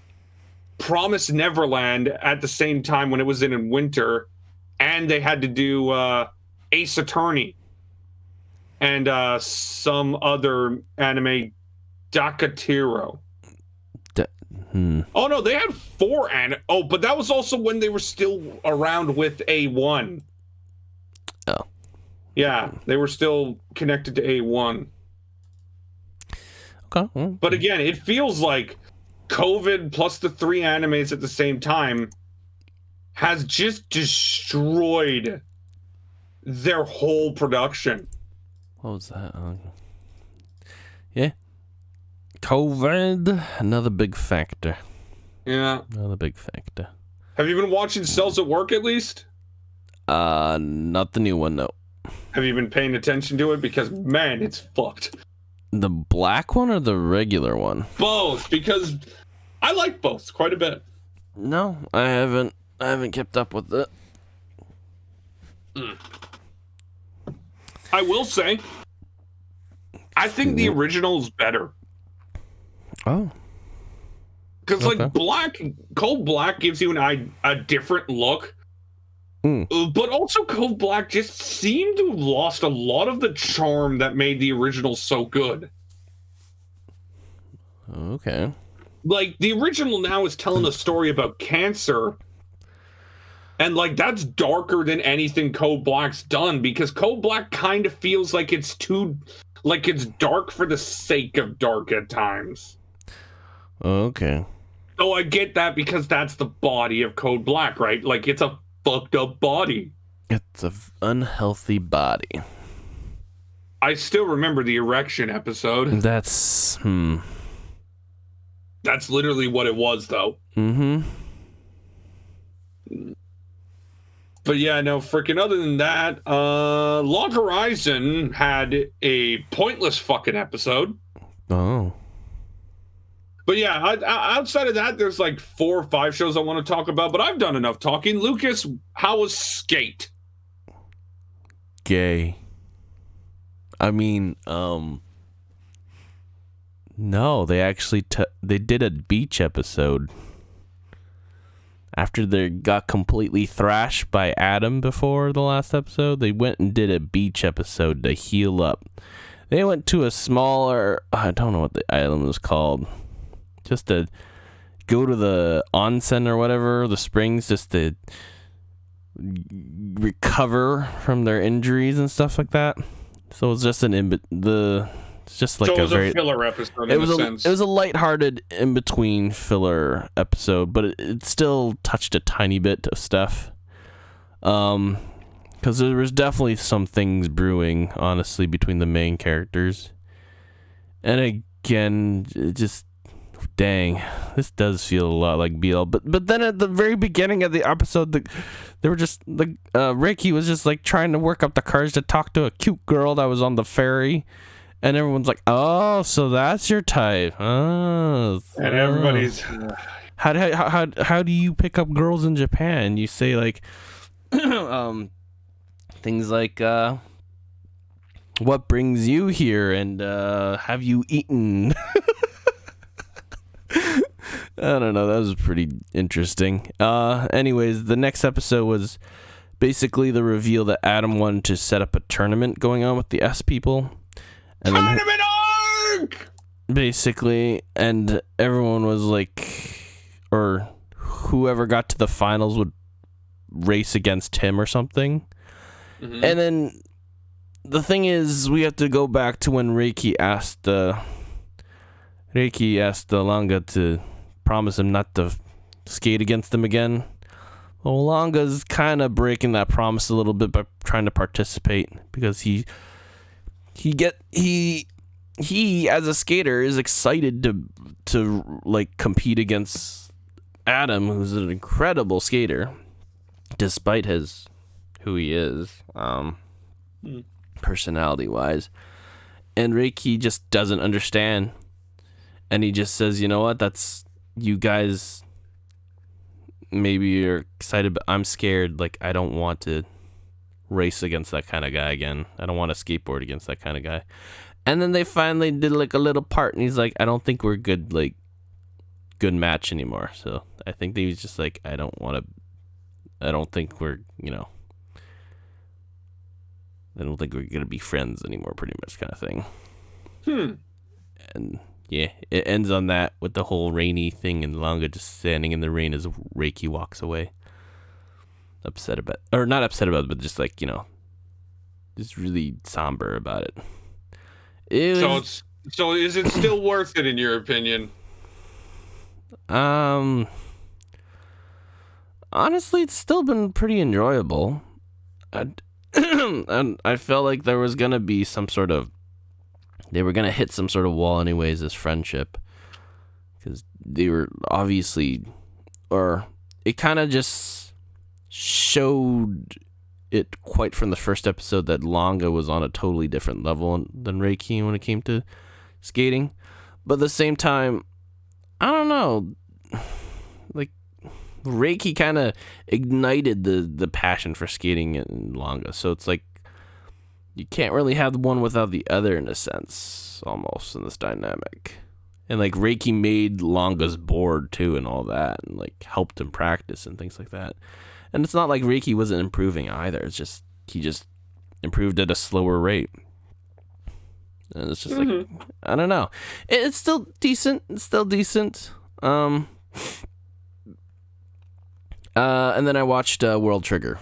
Promised Neverland at the same time when it was in winter, and they had to do Ace Attorney and some other anime, Dakatiro. Oh no, they had 4 Oh, but that was also when they were still around with A1. Oh. Yeah, they were still connected to A1. Okay. But again, it feels like COVID plus the 3 animes at the same time has just destroyed their whole production. What was that? Yeah. COVID, another big factor. Yeah. Another big factor. Have you been watching Cells at Work at least? Not the new one, no. Have you been paying attention to it? Because, man, it's fucked. The black one or the regular one? Both, because I like both quite a bit. No, I haven't kept up with it. I will say, I think the original is better. Oh. Because, Cold Black gives you a different look. But also Cold Black just seemed to have lost a lot of the charm that made the original so good. Okay. Like, the original now is telling a story about cancer. And, like, that's darker than anything Cold Black's done, because Cold Black kind of feels like it's it's dark for the sake of dark at times. Okay. So I get that because that's the body of Cold Black, right? Like, it's a fucked up body. It's an unhealthy body. I still remember the erection episode. That's literally what it was, though. But yeah, no, freaking other than that, Log Horizon had a pointless fucking episode. Oh. But yeah, outside of that, there's like 4 or 5 shows I want to talk about, but I've done enough talking. Lucas, how was Skate? gay. I mean, no, they actually they did a beach episode. After they got completely thrashed by Adam before the last episode, they went and did a beach episode to heal up. They went to a smaller, I don't know what the island was called, just to go to the onsen or whatever, the springs, just to recover from their injuries and stuff like that. So it's just it's just like so it was a filler episode. It was a lighthearted in between filler episode, but it still touched a tiny bit of stuff. Because there was definitely some things brewing, honestly, between the main characters. And again, it just, dang, this does feel a lot like BL. But then at the very beginning of the episode, they were just Ricky was just like trying to work up the courage to talk to a cute girl that was on the ferry. And everyone's like, "Oh, so that's your type." Oh, and everybody's how do you pick up girls in Japan? You say like things like what brings you here, and have you eaten? I don't know, that was pretty interesting. Anyways, the next episode was basically the reveal that Adam wanted to set up a tournament going on with the S people. And tournament arc! Basically, and everyone was like, or whoever got to the finals would race against him or something. Mm-hmm. And then the thing is, we have to go back to when Reiki asked Langa to promise him not to skate against him again. Well, Langa's kind of breaking that promise a little bit by trying to participate, because he as a skater is excited to like compete against Adam, who's an incredible skater despite who he is, personality wise. And Reiki just doesn't understand, and he just says, "You know what, that's, you guys maybe you're excited, but I'm scared. Like, I don't want to race against that kind of guy again. I don't want to skateboard against that kind of guy." And then they finally did like a little part, and he's like, "I don't think we're good match anymore." So I think he was just like, I don't think we're gonna be friends anymore, pretty much, kind of thing. And yeah, it ends on that with the whole rainy thing, and Langa just standing in the rain as Reiki walks away. Not upset about it, but just like, just really somber about it. So is it still worth it in your opinion? Honestly, it's still been pretty enjoyable. And I felt like there was gonna be they were gonna hit some sort of wall anyways, this friendship, because they were obviously, or it kind of just showed it quite from the first episode that Langa was on a totally different level than Reiki when it came to skating. But at the same time, I don't know, like, Reiki kind of ignited the passion for skating in Langa, so it's like you can't really have the one without the other, in a sense, almost, in this dynamic. And like, Reiki made Langa's board too and all that, and like helped him practice and things like that. And it's not like Reiki wasn't improving either. It's just he just improved at a slower rate. And it's just like, I don't know. It's still decent. And then I watched World Trigger.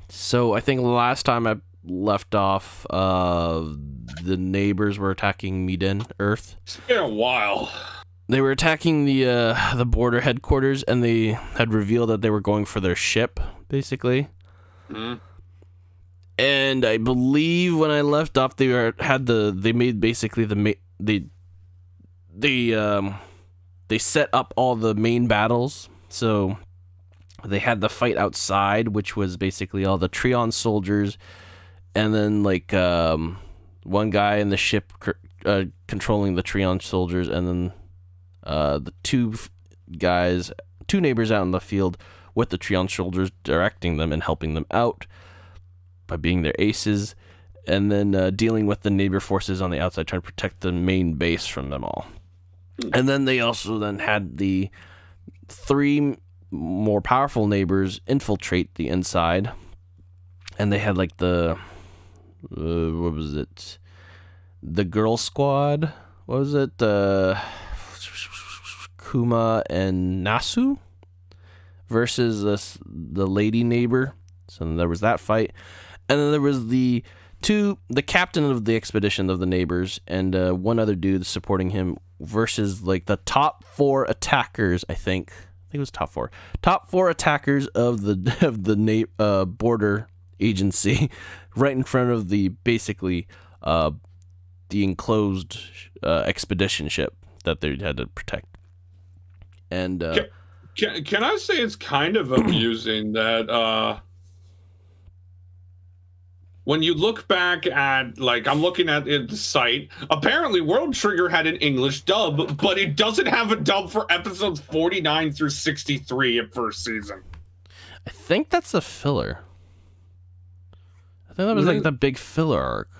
So I think last time I left off, the neighbors were attacking Miden, Earth. It's been a while. They were attacking the border headquarters, and they had revealed that they were going for their ship, basically. Mm-hmm. And I believe when I left off, they set up all the main battles. So they had the fight outside, which was basically all the Treon soldiers, and then like one guy in the ship controlling the Treon soldiers, and then the two neighbors out in the field with the Treon soldiers directing them and helping them out. by being their aces, and then dealing with the neighbor forces on the outside, trying to protect the main base from them all. And then they also then had the 3 more powerful neighbors infiltrate the inside, and they had like the what was it? The girl squad. What was it? Kuma and Nasu versus the lady neighbor. So there was that fight, and then there was the captain of the expedition of the neighbors and one other dude supporting him versus like the top 4 attackers. I think it was top 4 attackers of the border agency, right in front of the basically the enclosed expedition ship that they had to protect. And can I say it's kind of amusing that when you look back at, like, I'm looking at the site, apparently World Trigger had an English dub, but it doesn't have a dub for episodes 49 through 63 of first season. I think that's a filler. I think that was like the big filler arc.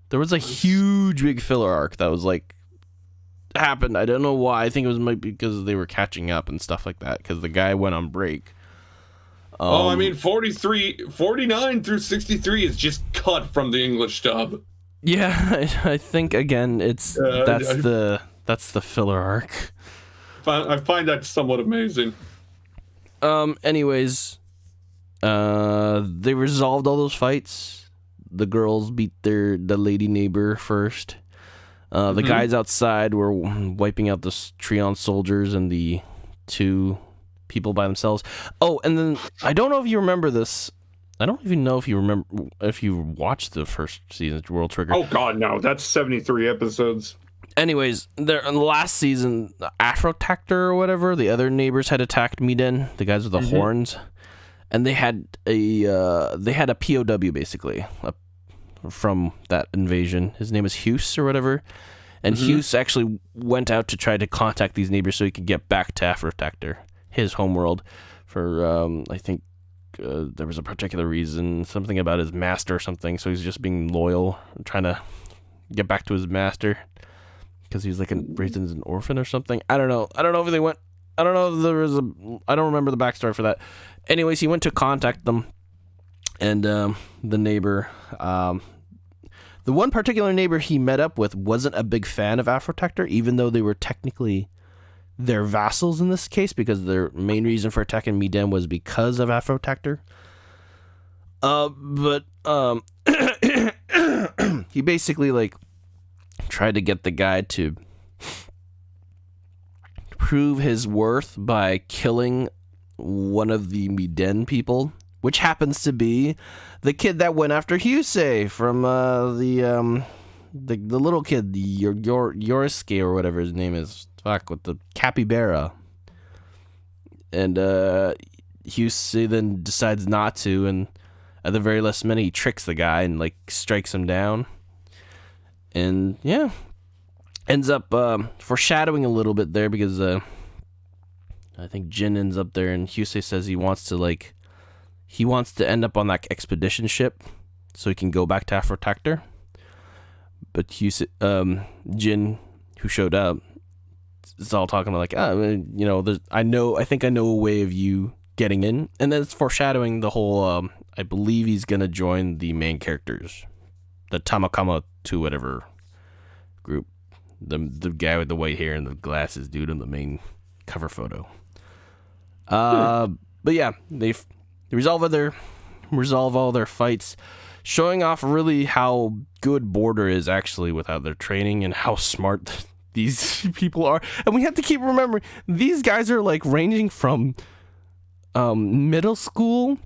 There was a huge big filler arc that was like happened. I don't know why. I think it was might be because they were catching up and stuff like that, because the guy went on break. I mean, 49 through 63 is just cut from the English dub. Yeah, I think again that's the filler arc. I find that somewhat amazing. Anyways, they resolved all those fights. The girls beat the lady neighbor first. The guys outside were wiping out the Treon soldiers and the 2 people by themselves. Oh, and then I don't know if you remember this. I don't even know if you watched the first season of World Trigger. Oh God, no! That's 73 episodes. Anyways, there in the last season, Afrotactor or whatever, the other neighbors had attacked Miden, the guys with the horns, and they had a POW basically from that invasion. His name is Hughes or whatever, and Hughes actually went out to try to contact these neighbors so he could get back to Afrotactor, his homeworld, for I think there was a particular reason, something about his master or something. So he's just being loyal, trying to get back to his master because he's like raised as an orphan or something. I don't know if they went. I don't know if there was I don't remember the backstory for that. Anyways, he went to contact them, and the neighbor, the one particular neighbor he met up with wasn't a big fan of Afrotactor, even though they were technically their vassals in this case, because their main reason for attacking Miden was because of Afrotactor. But he basically like tried to get the guy to prove his worth by killing one of the Miden people, which happens to be the kid that went after Husei from the little kid, the Yorisuke or whatever his name is. Fuck, with the capybara. And Husei then decides not to, and at the very last minute he tricks the guy and like strikes him down. And yeah, ends up foreshadowing a little bit there, because I think Jin ends up there, and Husei says he wants to end up on that expedition ship so he can go back to Afrotactor. But Jin, who showed up, is all talking about like, I think I know a way of you getting in, and then it's foreshadowing the whole. I believe he's gonna join the main characters, the Tamakama 2 whatever group, the guy with the white hair and the glasses dude in the main cover photo. But yeah, they resolve all their fights, showing off really how good Border is actually without their training, and how smart these people are. And we have to keep remembering, these guys are like ranging from middle school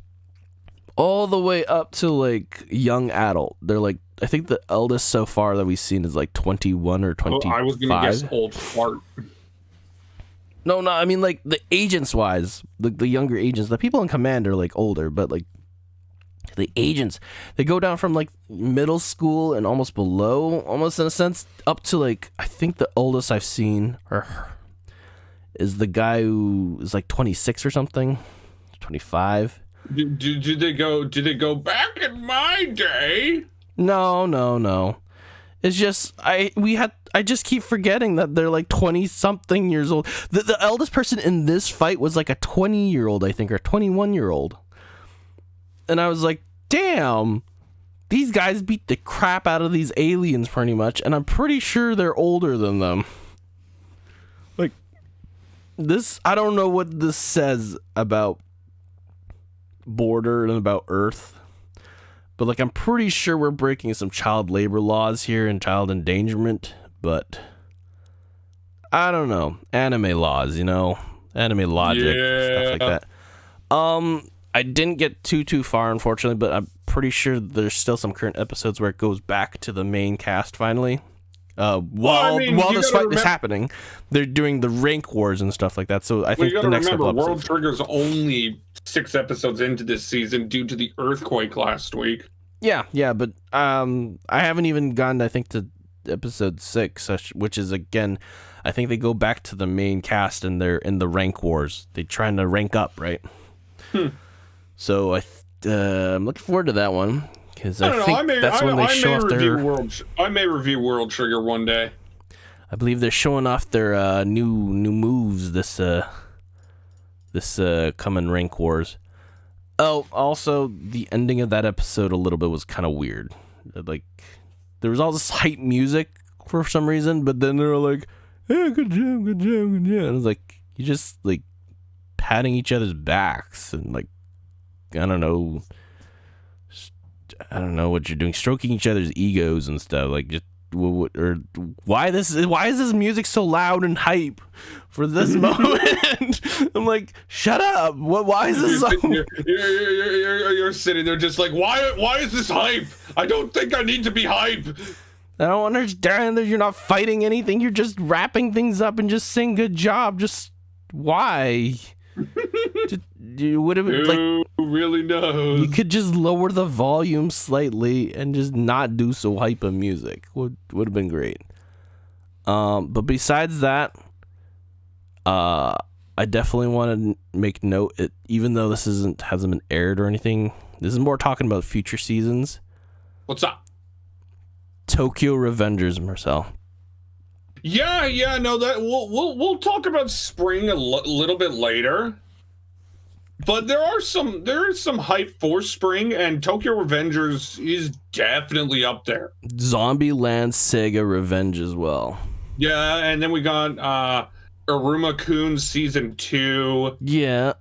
all the way up to like young adult. They're like, I think the eldest so far that we've seen is like 21 or 25. I was gonna guess old fart. No, I mean like the agents wise, the younger agents, the people in command are like older, but like the agents, they go down from like middle school and almost below, almost in a sense, up to like, I think the oldest I've seen is the guy who is like 26 or something, 25. Do they go back in my day? No. It's just I just keep forgetting that they're like 20 something years old. The eldest person in this fight was like a 20-year-old, I think, or 21-year-old. And I was like, damn, these guys beat the crap out of these aliens pretty much, and I'm pretty sure they're older than them. Like, this, I don't know what this says about Border and about Earth, but like, I'm pretty sure we're breaking some child labor laws here and child endangerment, but I don't know. Anime laws, anime logic, stuff like that. I didn't get too far, unfortunately, but I'm pretty sure there's still some current episodes where it goes back to the main cast finally. While this fight is happening, they're doing the rank wars and stuff like that. So I think the next couple episodes. World Trigger's only 6 episodes into this season due to the earthquake last week. Yeah, but I haven't even gotten, I think, to episode 6, which is, again, I think they go back to the main cast and they're in the rank wars. They're trying to rank up, right? So I'm looking forward to that one, because I think that's when they show off their... I may review World Trigger one day. I believe they're showing off their new moves this coming rank wars. Oh, also, the ending of that episode a little bit was kind of weird. Like, there was all this hype music for some reason, but then they were like, hey, good job. And it was like, you just, like, patting each other's backs and, like, I don't know what you're doing, stroking each other's egos and stuff. Like, just why is this music so loud and hype for this moment? I'm like, shut up. Why is this so... You're sitting there just like, why is this hype? I don't think I need to be hype. I don't understand that you're not fighting anything. You're just wrapping things up and just saying good job. Just why? You would have like, who really knows? You could just lower the volume slightly and just not do so hype of music. Would have been great. But besides that, I definitely want to make note. Even though this hasn't been aired or anything, this is more talking about future seasons. What's up? Tokyo Revengers, Marcel. Yeah, no, that we'll talk about spring a little bit later. But there is some hype for spring, and Tokyo Revengers is definitely up there. Zombieland Sega Revenge as well. Yeah, and then we got Iruma-kun Season 2. Yeah.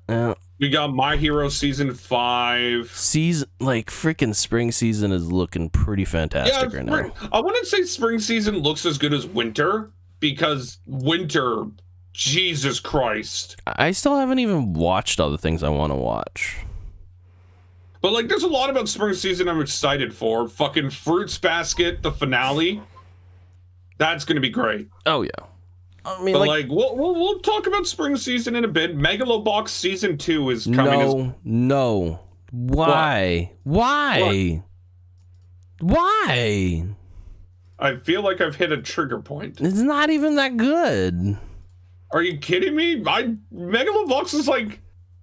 We got My Hero Season 5. Freaking spring season is looking pretty fantastic right now. I wouldn't say spring season looks as good as winter, because winter, Jesus Christ. I still haven't even watched all the things I want to watch. But, like, there's a lot about spring season I'm excited for. Fucking Fruits Basket, the finale. That's going to be great. Oh, yeah. I mean, but we'll talk about spring season in a bit. Megalobox Season 2 is coming. No. Why? Why? I feel like I've hit a trigger point. It's not even that good. Are you kidding me? Megalobox is like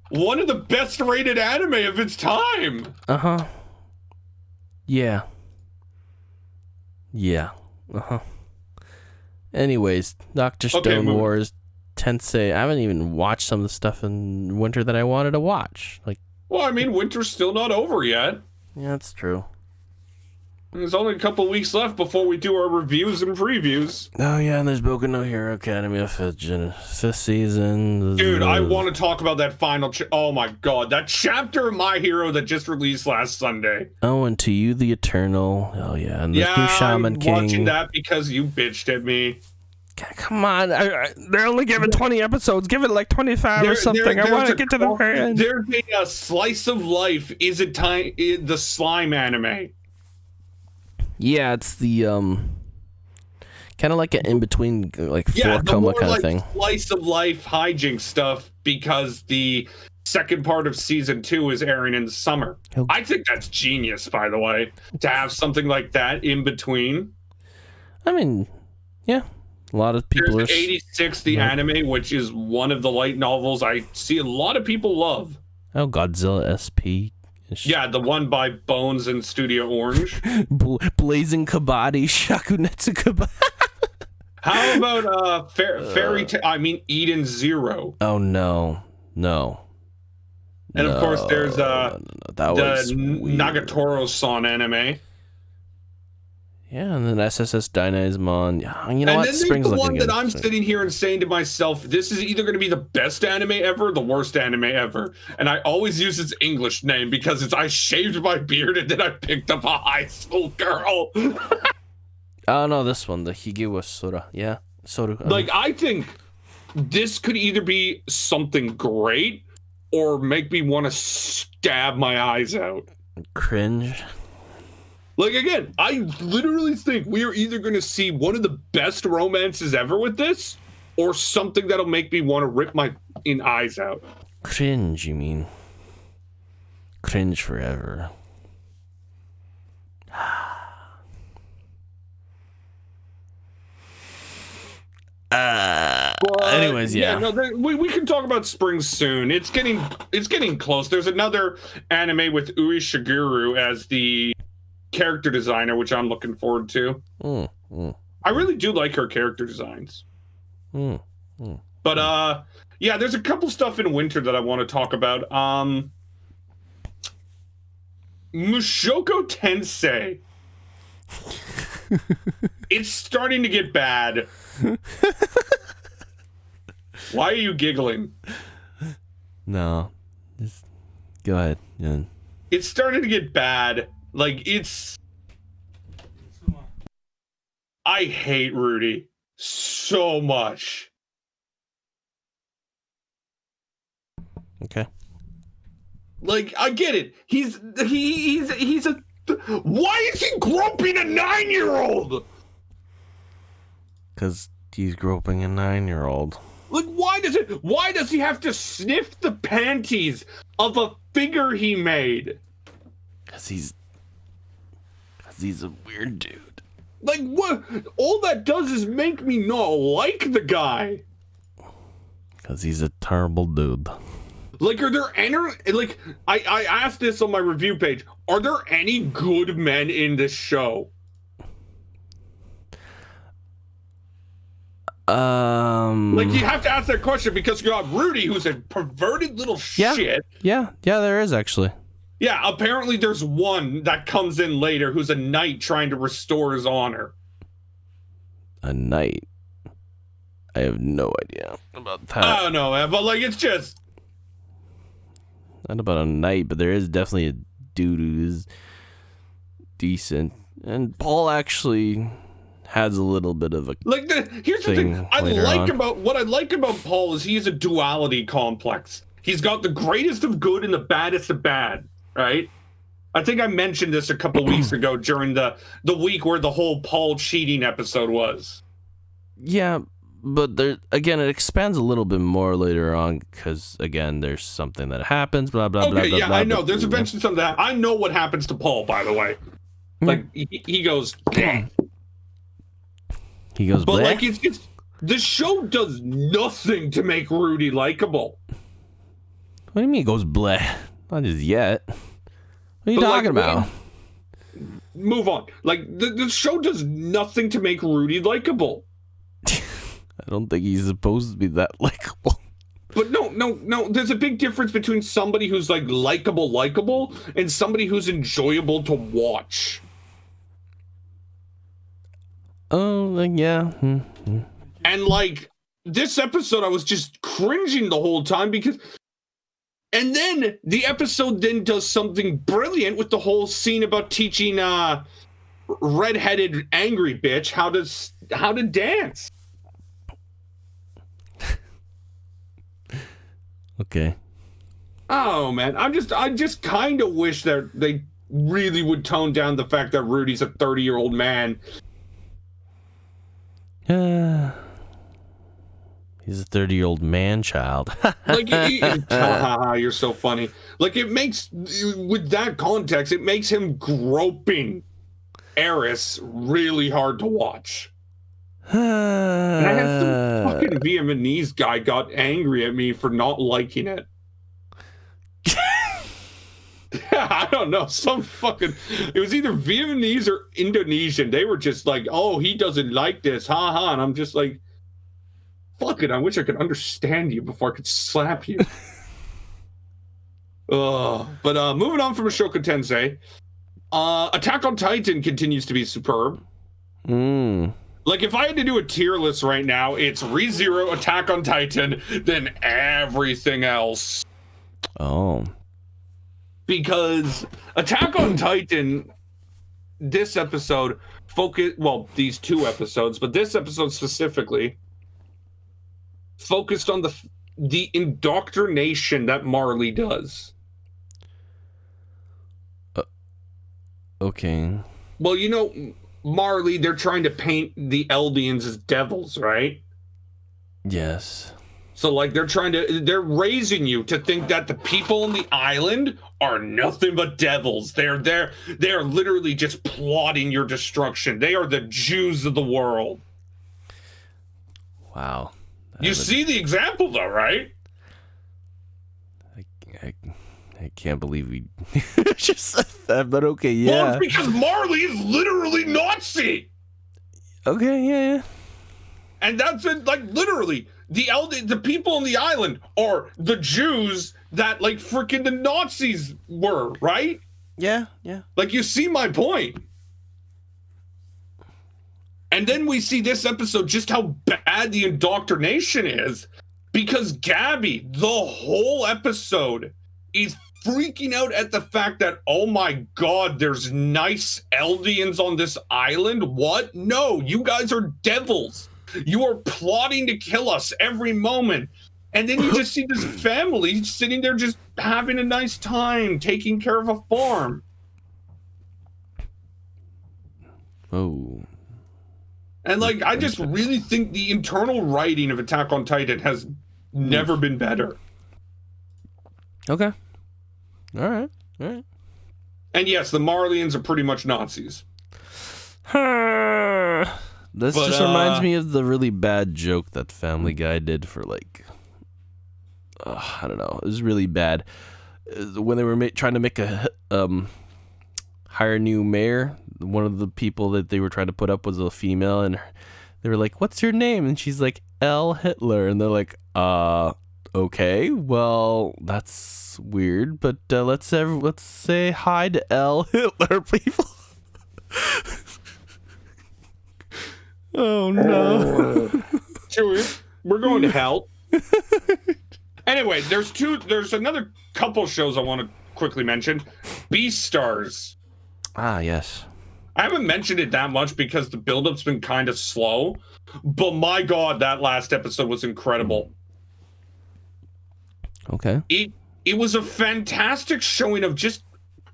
one of the best rated anime of its time. Uh-huh. Yeah. Uh-huh. Anyways, Dr. Stone Wars, Tensei. I haven't even watched some of the stuff in winter that I wanted to watch. Well, I mean, winter's still not over yet. Yeah, that's true. There's only a couple weeks left before we do our reviews and previews. Oh, yeah, and there's Boku no Hero Academia 5th season. Dude, I want to talk about that final... oh, my God. That chapter of My Hero that just released last Sunday. Oh, and To You the Eternal. Oh, yeah. And the new Shaman King. I'm watching that because you bitched at me. Come on. They're only giving 20 episodes. Give it like 25 or something. I want to get to the very end. There's a slice of life. Is it time? The slime anime. Yeah, it's the kind of like an in-between, like 4-coma kind of thing. Slice of life hijinks stuff, because the second part of season 2 is airing in the summer. I think that's genius, by the way, to have something like that in between. I mean, yeah, a lot of people There's 86, the anime, which is one of the light novels I see a lot of people love. Oh, Godzilla SP. Yeah, the one by Bones and Studio Orange. Blazing Kabaddi, Shakunetsu Kabaddi. How about Eden Zero? Oh no. And of course there's that was Nagatoro-san anime. Yeah, and then SSS Dynasmon. You know and what? then Spring's there's the one good. that I'm sitting here and saying to myself, this is either going to be the best anime ever, the worst anime ever. And I always use its English name because I shaved my beard and then I picked up a high school girl. Oh no, this one, the Higewa Sora. Yeah, Soru. I think this could either be something great or make me want to stab my eyes out. Cringe. Again, I literally think we are either going to see one of the best romances ever with this, or something that'll make me want to rip my eyes out. Cringe, you mean? Cringe forever. Anyways, yeah. No, we can talk about spring soon. It's getting close. There's another anime with Ui Shigeru as the character designer, which I'm looking forward to. I really do like her character designs. But yeah, there's a couple stuff in winter that I want to talk about. Mushoku Tensei. It's starting to get bad. Why are you giggling? No, just go ahead. Yeah. It's starting to get bad. I hate Rudy so much. Okay. I get it. He's a. Why is he groping a 9-year-old? Because he's groping a 9-year-old. Why does he have to sniff the panties of a figure he made? Because he's a weird dude. What? All that does is make me not like the guy. Because he's a terrible dude. Are there any, I asked this on my review page, are there any good men in this show? You have to ask that question because you got Rudy, who's a perverted little shit. Yeah, there is actually. Yeah, apparently there's one that comes in later who's a knight trying to restore his honor. A knight? I have no idea about that. I don't know, man, but it's just... Not about a knight, but there is definitely a dude who is decent. And Paul actually has a little bit of a here's the thing what I like about Paul is he has a duality complex. He's got the greatest of good and the baddest of bad, right? I think I mentioned this a couple weeks ago during the week where the whole Paul cheating episode was. Yeah, but there again, it expands a little bit more later on because again, there's something that happens. Blah blah blah. Okay, yeah, blah, I know. blah, There's eventually something that I know what happens to Paul. By the way, he goes. He goes. But bleh? it's the show does nothing to make Rudy likable. What do you mean it goes bleh? Not just yet. What are you talking about? Move on. The show does nothing to make Rudy likable. I don't think he's supposed to be that likable. But no. There's a big difference between somebody who's likable, and somebody who's enjoyable to watch. Oh, yeah. And this episode, I was just cringing the whole time because. And then the episode then does something brilliant with the whole scene about teaching redheaded angry bitch how to dance. Okay. Oh man, I just kind of wish that they really would tone down the fact that Rudy's a 30-year-old man. He's a 30-year-old man child. You're so funny. It makes, with that context, it makes him groping Eris really hard to watch. And I had some fucking Vietnamese guy got angry at me for not liking it. don't know, it was either Vietnamese or Indonesian. They were just like, oh, he doesn't like this, haha. And I'm just like, fuck it, I wish I could understand you before I could slap you. But moving on from Ashoka Tensei, Attack on Titan continues to be superb. Like, if I had to do a tier list right now, it's ReZero, Attack on Titan, then everything else. Oh. Because Attack on Titan, this episode, these 2 episodes, but this episode specifically, focused on the indoctrination that Marley does. Okay. Well, you know, Marley, they're trying to paint the Eldians as devils, right? Yes. So, like, they're raising you to think that the people on the island are nothing but devils. They're literally just plotting your destruction. They are the Jews of the world. Wow. You see the example, though, right? I can't believe we just said that, but okay, yeah. Well, it's because Marley is literally Nazi. Okay, yeah. And that's it, like, literally, the people on the island are the Jews that, like, freaking the Nazis were, right? Yeah. Like, you see my point. And then we see this episode just how bad the indoctrination is, because Gabby, the whole episode, is freaking out at the fact that, oh my god, there's nice Eldians on this island. What? No, you guys are devils. You are plotting to kill us every moment. And then you just see this family sitting there just having a nice time, taking care of a farm. Oh. And, like, I just really think the internal writing of Attack on Titan has never been better. Okay. All right. And yes, the Marlians are pretty much Nazis. This just reminds me of the really bad joke that Family Guy did for, like, I don't know. It was really bad. When they were trying to make a hire a new mayor, one of the people that they were trying to put up was a female, and they were like, "What's your name?" And she's like, "L. Hitler." And they're like, okay, well, that's weird, but let's say hi to L. Hitler, people. Oh no. Chewie, we're going to hell. Anyway, there's another couple shows I want to quickly mention. Beastars. Ah, yes. I haven't mentioned it that much because the build-up's been kind of slow, but my god, that last episode was incredible. Okay. It was a fantastic showing of just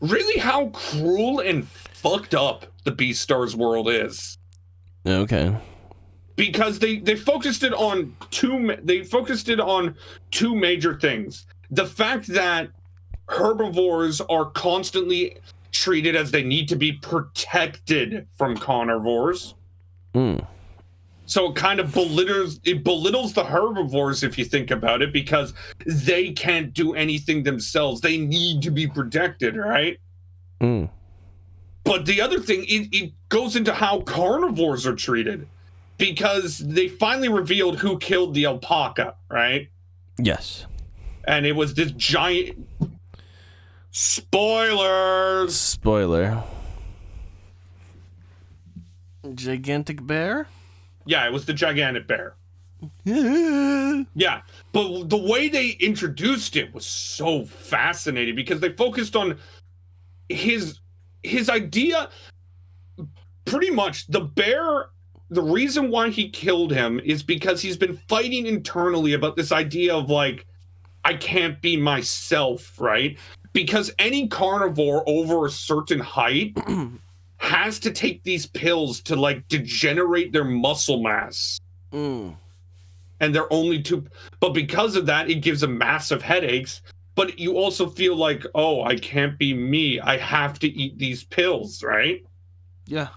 really how cruel and fucked up the Beastars world is. Okay. Because they focused it on two major things. The fact that herbivores are constantly treated as they need to be protected from carnivores. So it kind of belittles the herbivores, if you think about it, because they can't do anything themselves. They need to be protected, right? But the other thing, it goes into how carnivores are treated, because they finally revealed who killed the alpaca, right? Yes. And it was this giant... Spoilers! Spoiler. Gigantic bear? Yeah, it was the gigantic bear. Yeah, but the way they introduced it was so fascinating, because they focused on his idea. Pretty much, the bear, the reason why he killed him is because he's been fighting internally about this idea of, like, I can't be myself, right? Because any carnivore over a certain height has to take these pills to, like, degenerate their muscle mass. And they're only but because of that, it gives them massive headaches. But you also feel like, oh, I can't be me. I have to eat these pills, right? Yeah.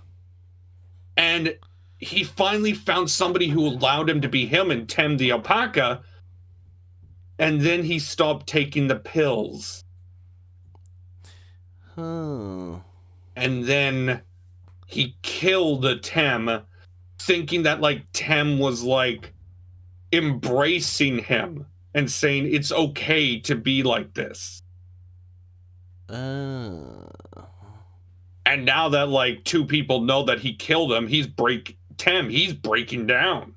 And he finally found somebody who allowed him to be him and tame the alpaca. And then he stopped taking the pills. Huh. And then he killed Tem, thinking that, like, Tem was, like, embracing him and saying it's okay to be like this. And now that, like, two people know that he killed him, he's breaking down.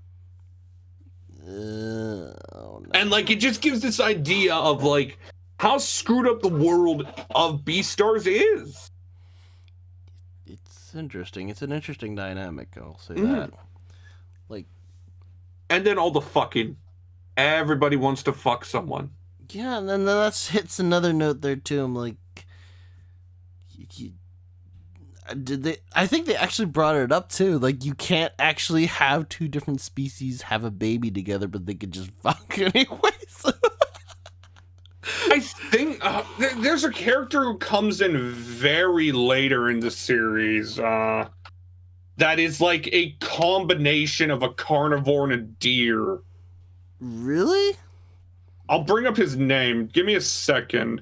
Oh, no. And, like, it just gives this idea of, like, how screwed up the world of Beastars is. It's interesting. It's an interesting dynamic, I'll say that. Like, and then all the fucking. Everybody wants to fuck someone. Yeah, and then that hits another note there, too. I'm like, I think they actually brought it up too. Like, you can't actually have two different species have a baby together, but they could just fuck anyways. I think there's a character who comes in very later in the series that is like a combination of a carnivore and a deer. Really? I'll bring up his name. Give me a second.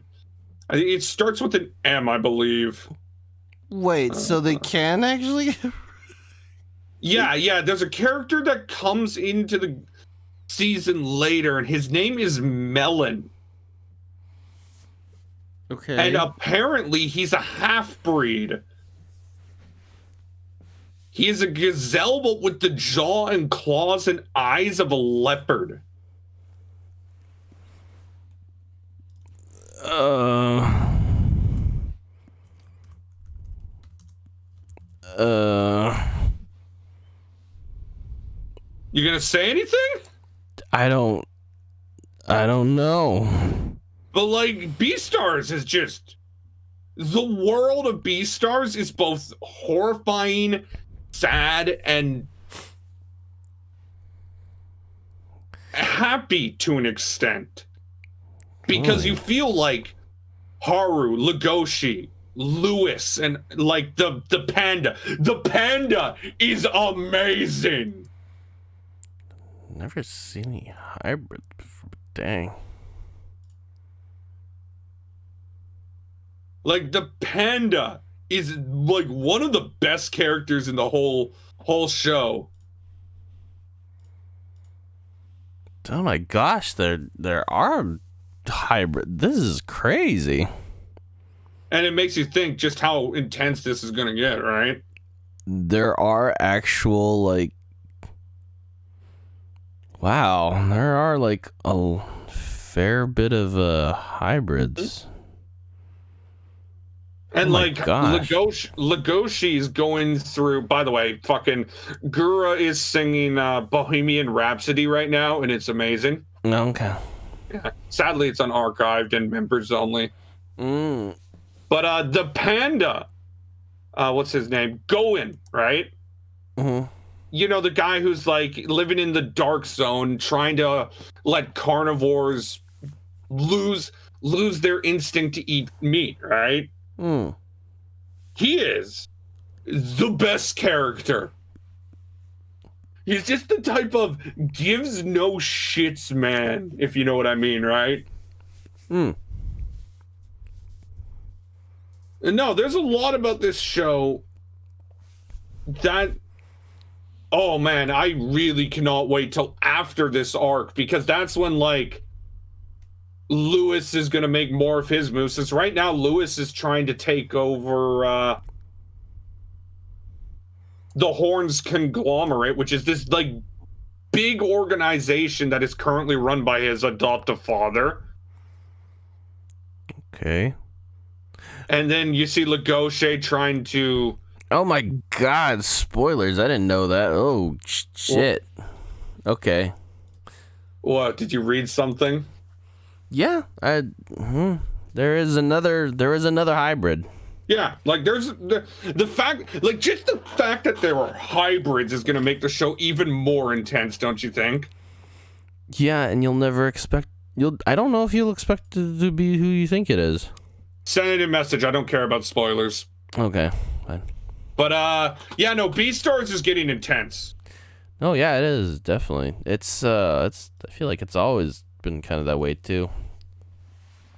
It starts with an M, I believe. Wait, so they can actually? Yeah. There's a character that comes into the season later, and his name is Melon. Okay. And apparently he's a half-breed. He is a gazelle, but with the jaw and claws and eyes of a leopard. You gonna say anything? I don't know. But, like, Beastars is just... The world of Beastars is both horrifying, sad, and happy to an extent. Because you feel like Haru, Legoshi, Lewis, and, like, the panda. The panda is amazing! Never seen any hybrids before, dang. Like, the panda is, like, one of the best characters in the whole show. Oh my gosh, there are hybrid. This is crazy. And it makes you think just how intense this is gonna get, right? There are actual, like... Wow, there are, like, a fair bit of hybrids. And, like, Legoshi is going through... By the way, fucking Gura is singing Bohemian Rhapsody right now, and it's amazing. Okay. Yeah. Sadly, it's unarchived and members only. But the panda... what's his name? Goen, right? You know, the guy who's, like, living in the dark zone, trying to let carnivores lose their instinct to eat meat, right? He is the best character. He's just the type of gives no shits man, if you know what I mean, right? No, there's a lot about this show that... Oh, man, I really cannot wait till after this arc, because that's when, like, Lewis is going to make more of his moves. Since right now, Lewis is trying to take over the Horns Conglomerate, which is this, like, big organization that is currently run by his adoptive father. Okay. And then you see Legoshi trying to... Oh my god, spoilers. I didn't know that. Oh, shit. Okay. What, did you read something? Yeah, there is another hybrid. Yeah, like there's the fact, like just the fact that there are hybrids is going to make the show even more intense, don't you think? Yeah, and you'll never expect I don't know if you'll expect it to be who you think it is. Send it a message. I don't care about spoilers. Okay, fine. But yeah, no, Beastars is getting intense. Oh yeah, it is definitely. It's I feel like it's always been kind of that way too.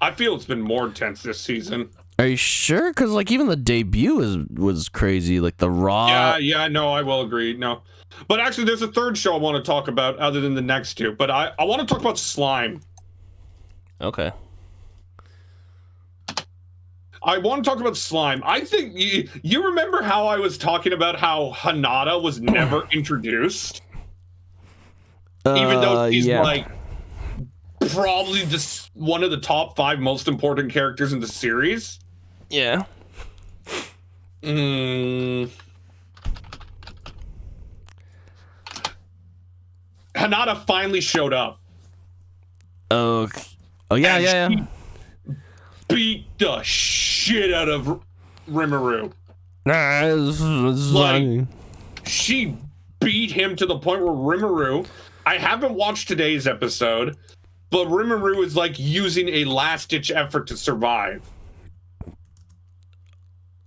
I feel it's been more intense this season. Are you sure? Because like even the debut was crazy. Like the raw. Yeah. No, I will agree. No, but actually, there's a third show I want to talk about other than the next two. But I want to talk about Slime. Okay. I want to talk about Slime. I think you remember how I was talking about how Hinata was never introduced, even though she's like probably just one of the top 5 most important characters in the series. Yeah. Hinata finally showed up. Oh yeah. Beat the shit out of Rimuru. Like, she beat him to the point where Rimuru, I haven't watched today's episode, but Rimuru is like using a last-ditch effort to survive.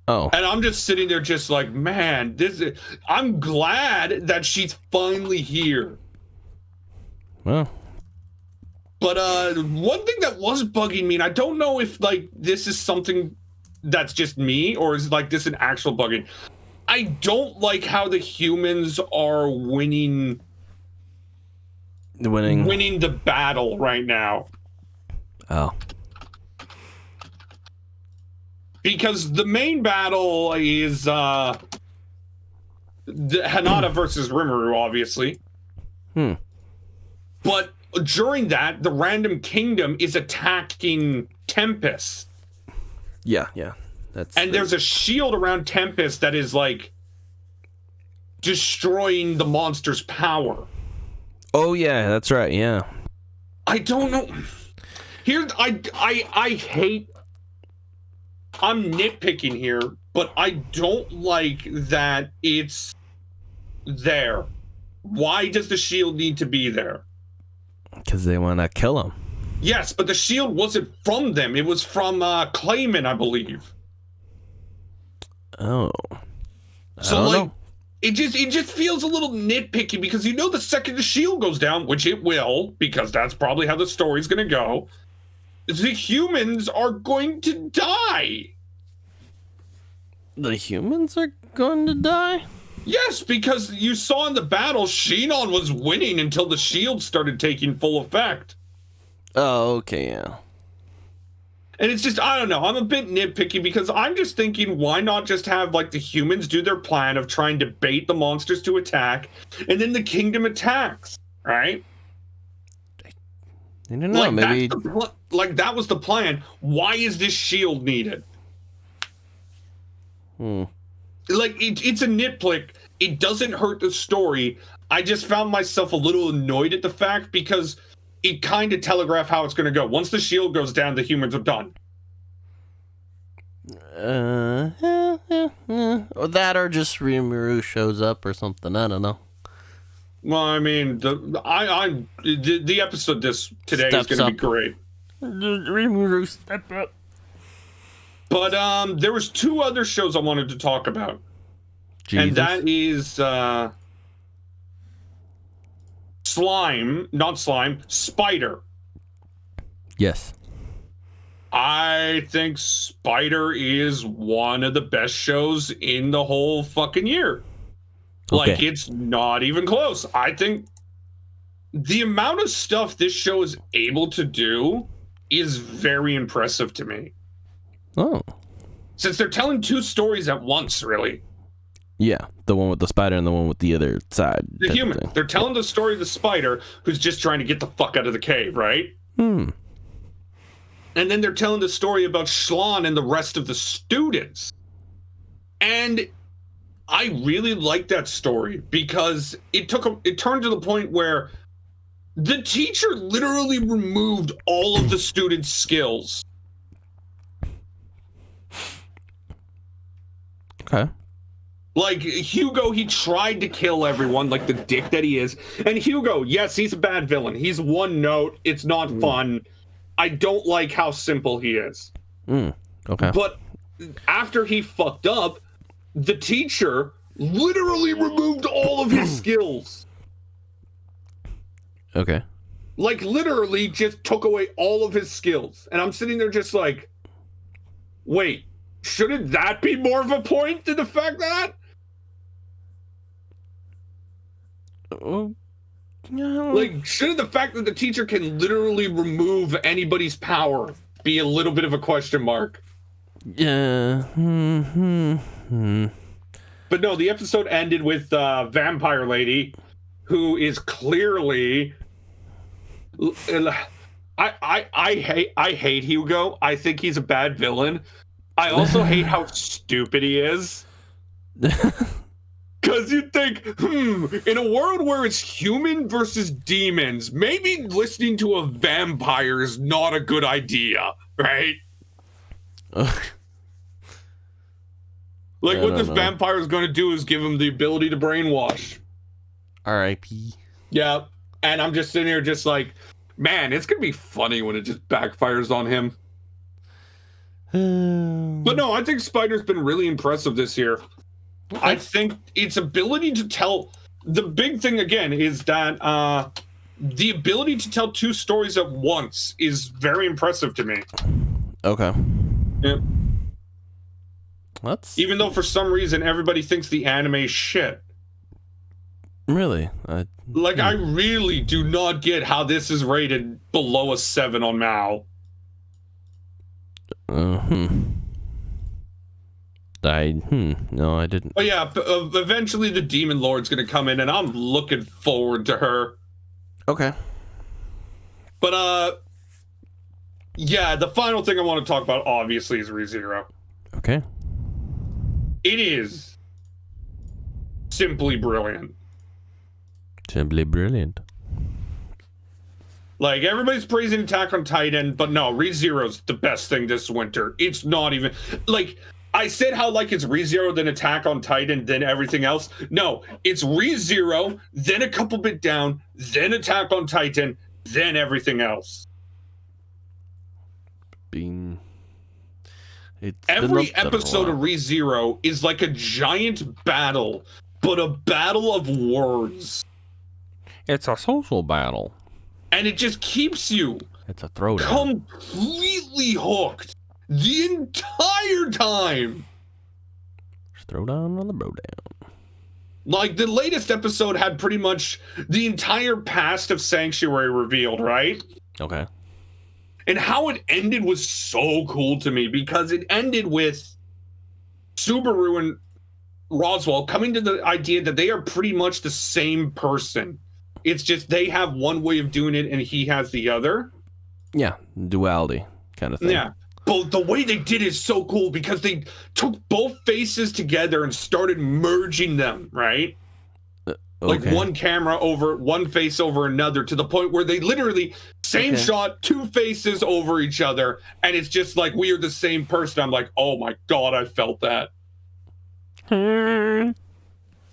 Oh. And I'm just sitting there just like, man, I'm glad that she's finally here. Well. But one thing that was bugging me, and I don't know if like this is something that's just me or is like this an actual bugging. I don't like how the humans are winning the battle right now. Oh. Because the main battle is the Hinata versus Rimuru, obviously. But during that, the random kingdom is attacking Tempest. Yeah. There's a shield around Tempest that is like destroying the monster's power. Oh yeah, that's right. Yeah. I don't know. I hate. I'm nitpicking here, but I don't like that it's there. Why does the shield need to be there? Because they want to kill him. Yes, but the shield wasn't from them. It was from Clayman, I believe. Oh. So like, it just feels a little nitpicky because you know the second the shield goes down, which it will, because that's probably how the story's going to go, the humans are going to die. The humans are going to die? Yes, because you saw in the battle, Shinon was winning until the shield started taking full effect. Oh, okay, yeah. And it's just, I don't know, I'm a bit nitpicky because I'm just thinking, why not just have, like, the humans do their plan of trying to bait the monsters to attack, and then the kingdom attacks, right? I don't know, maybe... that was the plan. Why is this shield needed? Like, it's a nitpick. It doesn't hurt the story. I just found myself a little annoyed at the fact because it kind of telegraphed how it's going to go. Once the shield goes down, the humans are done. Or that, or just Rimuru shows up or something. I don't know. Well, I mean, the episode today is going to be great. Rimuru, step up. But there was 2 other shows I wanted to talk about. Jesus. And that is Spider. Yes. I think Spider is one of the best shows in the whole fucking year. Okay. Like, it's not even close. I think the amount of stuff this show is able to do is very impressive to me. Oh. Since they're telling 2 stories at once, really. Yeah, the one with the spider and the one with the other side. The human. They're telling the story of the spider who's just trying to get the fuck out of the cave, right? And then they're telling the story about Schlon and the rest of the students. And I really like that story because it turned to the point where the teacher literally removed all of the students' skills. Okay. Like, Hugo, he tried to kill everyone like the dick that he is. And Hugo, yes, he's a bad villain. He's one note. It's not fun. I don't like how simple he is. Okay. But after he fucked up, the teacher literally removed all of his skills. Okay. Like, literally just took away all of his skills. And I'm sitting there just like, Wait, shouldn't that be more of a point than the fact that? Like, shouldn't the fact that the teacher can literally remove anybody's power be a little bit of a question mark? Yeah. But no, the episode ended with Vampire Lady, who is clearly... I hate Hugo. I think he's a bad villain. I also hate how stupid he is. Because you think, in a world where it's human versus demons, maybe listening to a vampire is not a good idea, right? Like, what this vampire is going to do is give him the ability to brainwash. R.I.P. Yeah, and I'm just sitting here just like, man, it's going to be funny when it just backfires on him. But no, I think Spider's been really impressive this year. Okay. I think its ability to tell... The big thing, again, is that the ability to tell two stories at once is very impressive to me. Okay. Yeah. Even though for some reason everybody thinks the anime is shit. Really? I really do not get how this is rated below a 7 on Mal. No, I didn't. Oh yeah, eventually the Demon Lord's gonna come in, and I'm looking forward to her. Okay. But yeah, the final thing I want to talk about obviously is ReZero. Okay. It is simply brilliant. Simply brilliant. Like, everybody's praising Attack on Titan, but no, ReZero's the best thing this winter. It's not even... Like, I said how, like, it's ReZero, then Attack on Titan, then everything else. No, it's ReZero, then a couple bit down, then Attack on Titan, then everything else. Every episode of ReZero is like a giant battle, but a battle of words. It's a social battle. And it just keeps you... It's a throwdown. Completely hooked the entire time. Just throw down on the bro down. Like, the latest episode had pretty much the entire past of Sanctuary revealed, right? Okay. And how it ended was so cool to me, because it ended with Subaru and Roswell coming to the idea that they are pretty much the same person. It's just they have one way of doing it and he has the other. Yeah, duality kind of thing. Yeah, but the way they did it is so cool, because they took both faces together and started merging them, right? Like one camera over one face over another, to the point where they literally same shot, two faces over each other, and it's just like we are the same person. I'm like, oh my god, I felt that.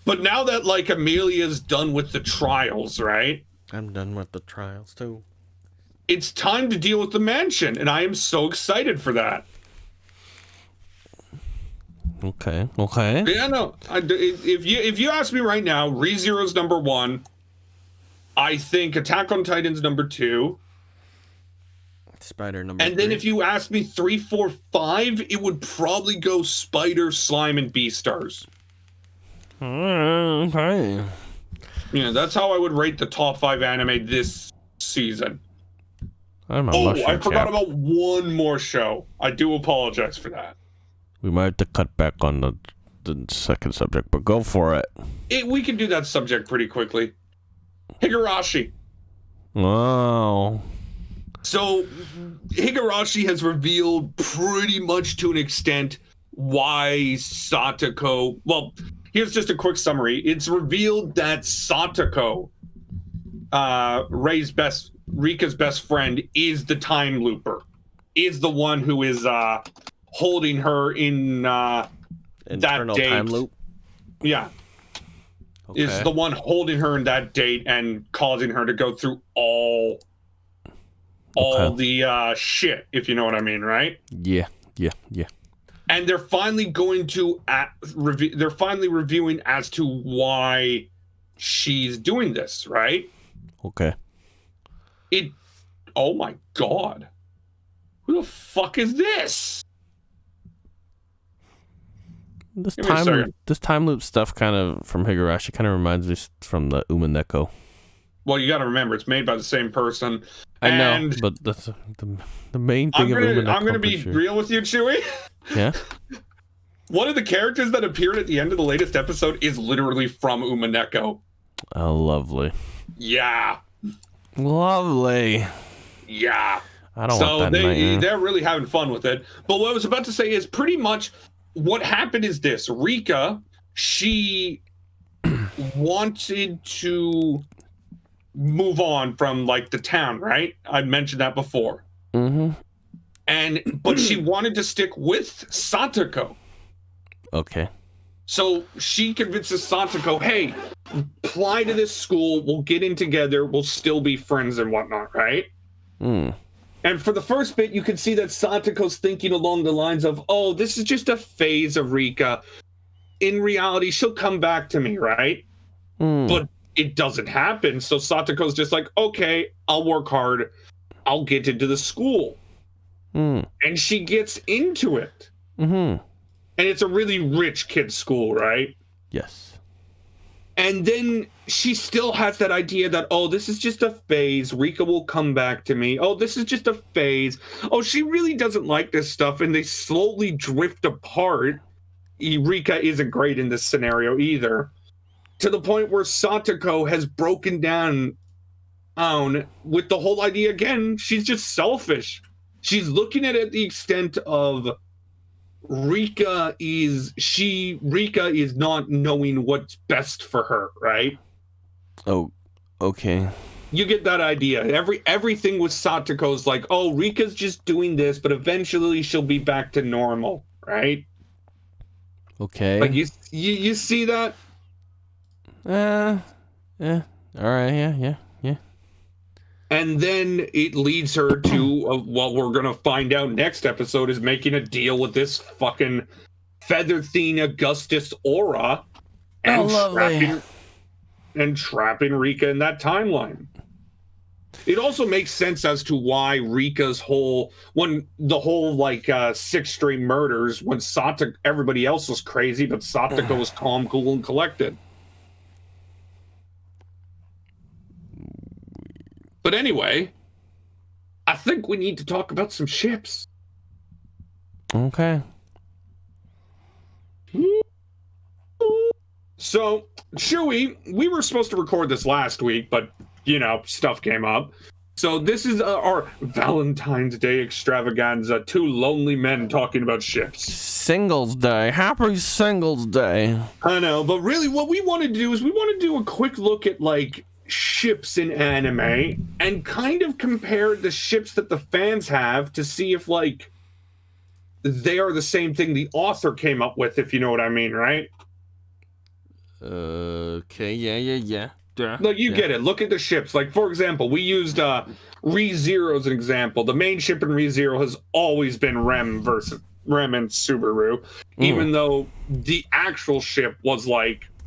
But now that, like, Amelia's done with the trials, right? I'm done with the trials too. It's time to deal with the mansion, and I am so excited for that. Okay. Yeah, no. If you ask me right now, ReZero's number 1. I think Attack on Titan's number 2. Spider number 3. And then if you ask me 3, 4, 5, it would probably go Spider, Slime, and Beastars. Okay. Yeah, that's how I would rate the top 5 anime this season. I forgot about one more show. I do apologize for that. We might have to cut back on the second subject, but go for it. We can do that subject pretty quickly. Higurashi. Wow. So, Higurashi has revealed pretty much to an extent why Satoko... Well, here's just a quick summary. It's revealed that Satoko, Rika's best friend, is the time looper. Is the one who is holding her in that date. Time loop? Yeah. Okay. Is the one holding her in that date and causing her to go through all the shit, if you know what I mean, right? Yeah. And they're finally going to they're finally reviewing as to why she's doing this, right? Okay. Oh my god. Who the fuck is this? This time loop stuff kind of from Higurashi kind of reminds me from the Umaneko. Well, you got to remember it's made by the same person. I know, but that's the main thing. I'm gonna be real with you, Chewy. Yeah. One of the characters that appeared at the end of the latest episode is literally from Umaneko. Oh, lovely. Yeah. Lovely. Yeah. I don't want that nightmare. They're really having fun with it. But what I was about to say is pretty much what happened is this. Rika, she wanted to move on from like the town, right? I'd mentioned that before. But she wanted to stick with Satoko. Okay. So she convinces Satoko, hey, apply to this school, we'll get in together, we'll still be friends and whatnot, right? And for the first bit, you can see that Satoko's thinking along the lines of, oh, this is just a phase of Rika. In reality, she'll come back to me, right? But it doesn't happen. So Satoko's just like, okay, I'll work hard. I'll get into the school. And she gets into it. And it's a really rich kid's school, right? Yes. And then she still has that idea that, oh, this is just a phase. Rika will come back to me. Oh, this is just a phase. Oh, she really doesn't like this stuff. And they slowly drift apart. Rika isn't great in this scenario either. To the point where Satoko has broken down with the whole idea again. She's just selfish. She's looking at it at the extent of Rika is not knowing what's best for her, right? Oh, okay. You get that idea. Everything with Satoko's like, oh, Rika's just doing this, but eventually she'll be back to normal, right? Okay. Like you see that? Yeah. All right. Yeah. And then it leads her to what we're going to find out next episode is making a deal with this fucking Feather-Thene Augustus Aura and trapping Rika in that timeline. It also makes sense as to why Rika's six-string murders when everybody else was crazy, but Satoko was calm, cool, and collected. But anyway, I think we need to talk about some ships. Okay. So, Chewy, we were supposed to record this last week, but, stuff came up. So this is our Valentine's Day extravaganza. Two lonely men talking about ships. Singles Day. Happy Singles Day. I know, but really what we want to do is we want to do a quick look at, ships in anime and kind of compare the ships that the fans have to see if they are the same thing the author came up with, if you know what I mean, right? Okay, yeah. Get it. Look at the ships. For example, we used ReZero as an example. The main ship in ReZero has always been Rem and Subaru, even though the actual ship was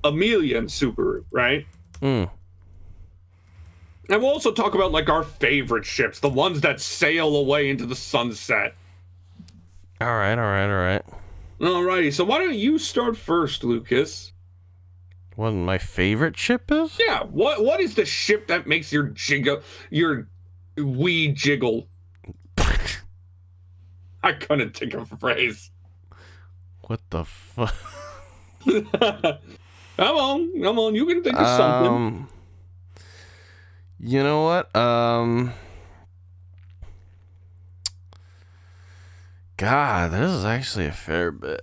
Amelia and Subaru, right? And we'll also talk about our favorite ships, the ones that sail away into the sunset. All right. Alrighty, so why don't you start first, Lucas? What my favorite ship is? Yeah, what is the ship that makes your wee jiggle? I couldn't think of a phrase. What the fuck? Come on, you can think of something. You know what? God, this is actually a fair bit.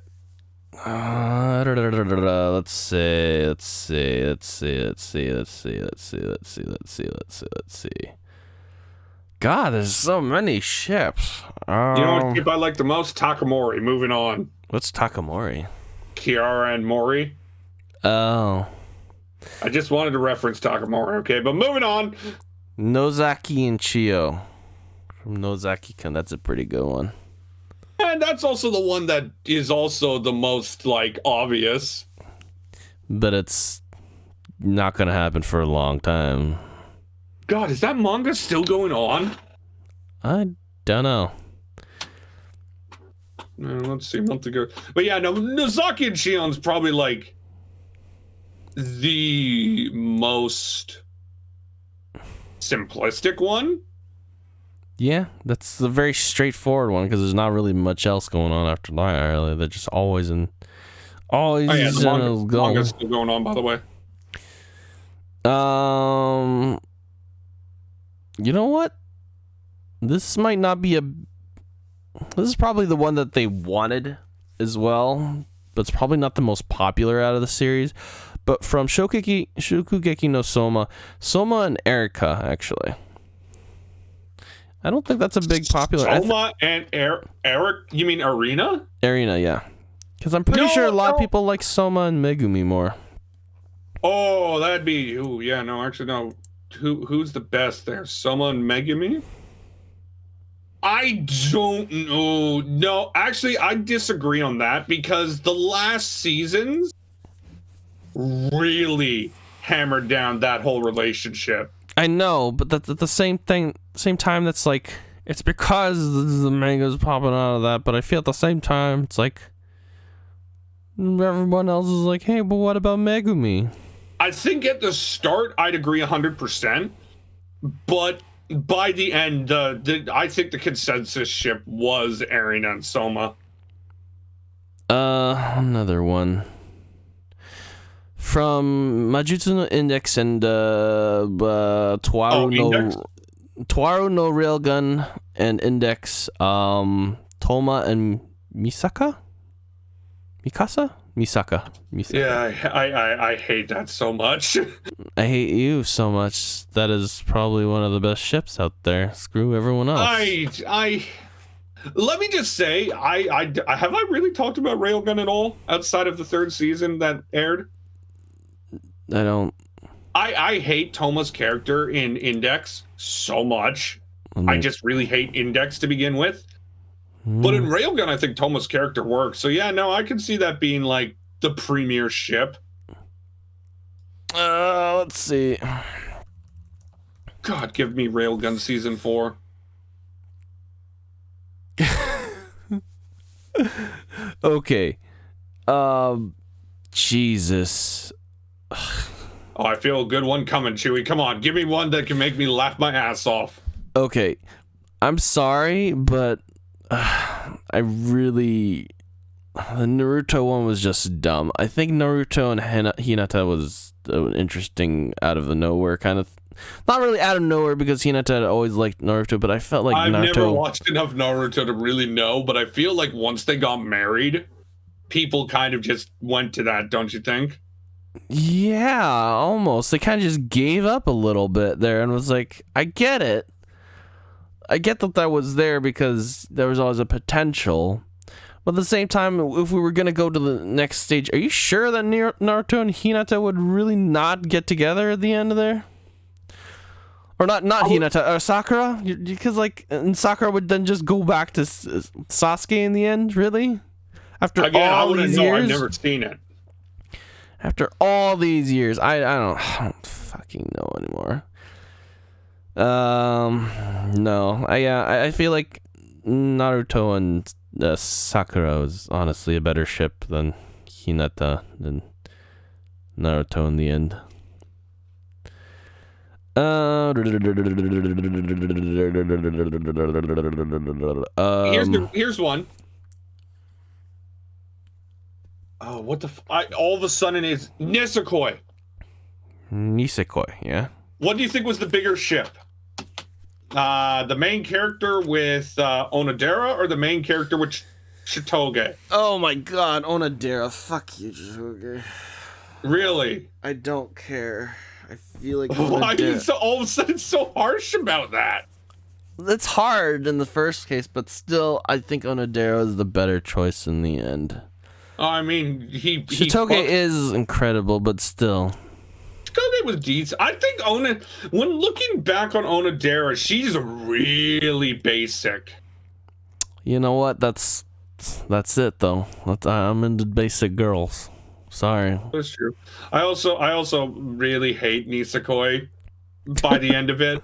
Let's see. God, there's so many ships. You know what ship I like the most? Takamori. Moving on. What's Takamori? Kiara and Mori. Oh. I just wanted to reference Takamori, okay? But moving on. Nozaki and Chio. From Nozaki-kun. That's a pretty good one. And that's also the one that is also the most, obvious. But it's not going to happen for a long time. God, is that manga still going on? I don't know. Let's see, a month ago. But yeah, no, Nozaki and Shion's probably like the most simplistic one. Yeah, that's a very straightforward one because there's not really much else going on after that. Really, they're just always in. Always. Oh yeah, the manga's still going on, by the way. You know what? This might not be a. This is probably the one that they wanted as well, but it's probably not the most popular out of the series. But from Shokugeki no Soma and Erika, actually. I don't think that's a big popular. Soma and Eric, you mean Arena? Arena, yeah. Because I'm pretty sure a lot of people like Soma and Megumi more. Oh, that'd be. Oh, yeah, no, actually, no. Who's the best there? Soma and Megumi? I don't know. No, actually, I disagree on that because the last seasons really hammered down that whole relationship. I know, but that's at the same time. That's like it's because the manga's popping out of that. But I feel at the same time, it's like everyone else is like, hey, but what about Megumi? I think at the start, I'd agree 100%, but by the end, I think the consensus ship was Eren and Soma. Another one. From Majutsu no Index and Toaru no Railgun and Index, Toma and Misaka? Misaka. Yeah, I hate that so much. I hate you so much. That is probably one of the best ships out there. Screw everyone else. Let me just say, have I really talked about Railgun at all outside of the third season that aired? I don't. I hate Toma's character in Index so much. I just really hate Index to begin with. But in Railgun, I think Toma's character works. So yeah, no, I can see that being like the premier ship. Let's see. God, give me Railgun season 4. Okay. Jesus. Oh, I feel a good one coming, Chewie. Come on, give me one that can make me laugh my ass off. Okay. I'm sorry, but I really... The Naruto one was just dumb. I think Naruto and Hinata was interesting out of the nowhere kind of... Not really out of nowhere because Hinata had always liked Naruto, but I felt like Naruto... I've never watched enough Naruto to really know, but I feel like once they got married, people kind of just went to that, don't you think? Yeah, almost. They kind of just gave up a little bit there and was like, I get it. I get that was there because there was always a potential. But at the same time, if we were going to go to the next stage, are you sure that Naruto and Hinata would really not get together at the end of there? Or not Hinata, Sakura? Because, like, and Sakura would then just go back to Sasuke in the end, really? After all these years? I've never seen it. After all these years, I don't fucking know anymore. No, I feel like Naruto and Sakura is honestly a better ship than Hinata and Naruto in the end. Here's one. Oh, what the all of a sudden is Nisekoi. Nisekoi, yeah. What do you think was the bigger ship? The main character with Onodera or the main character with Chitoge? Oh my god, Onodera. Fuck you, Chitoge. Really? I don't care. I feel like why are you so all of a sudden so harsh about that? It's hard in the first case, but still, I think Onodera is the better choice in the end. I mean, Chitoge is incredible, but still. Chitoge was decent. I think when looking back on Onodera, she's really basic. You know what? That's it though. I'm into basic girls. Sorry. That's true. I also really hate Nisekoi by the end of it.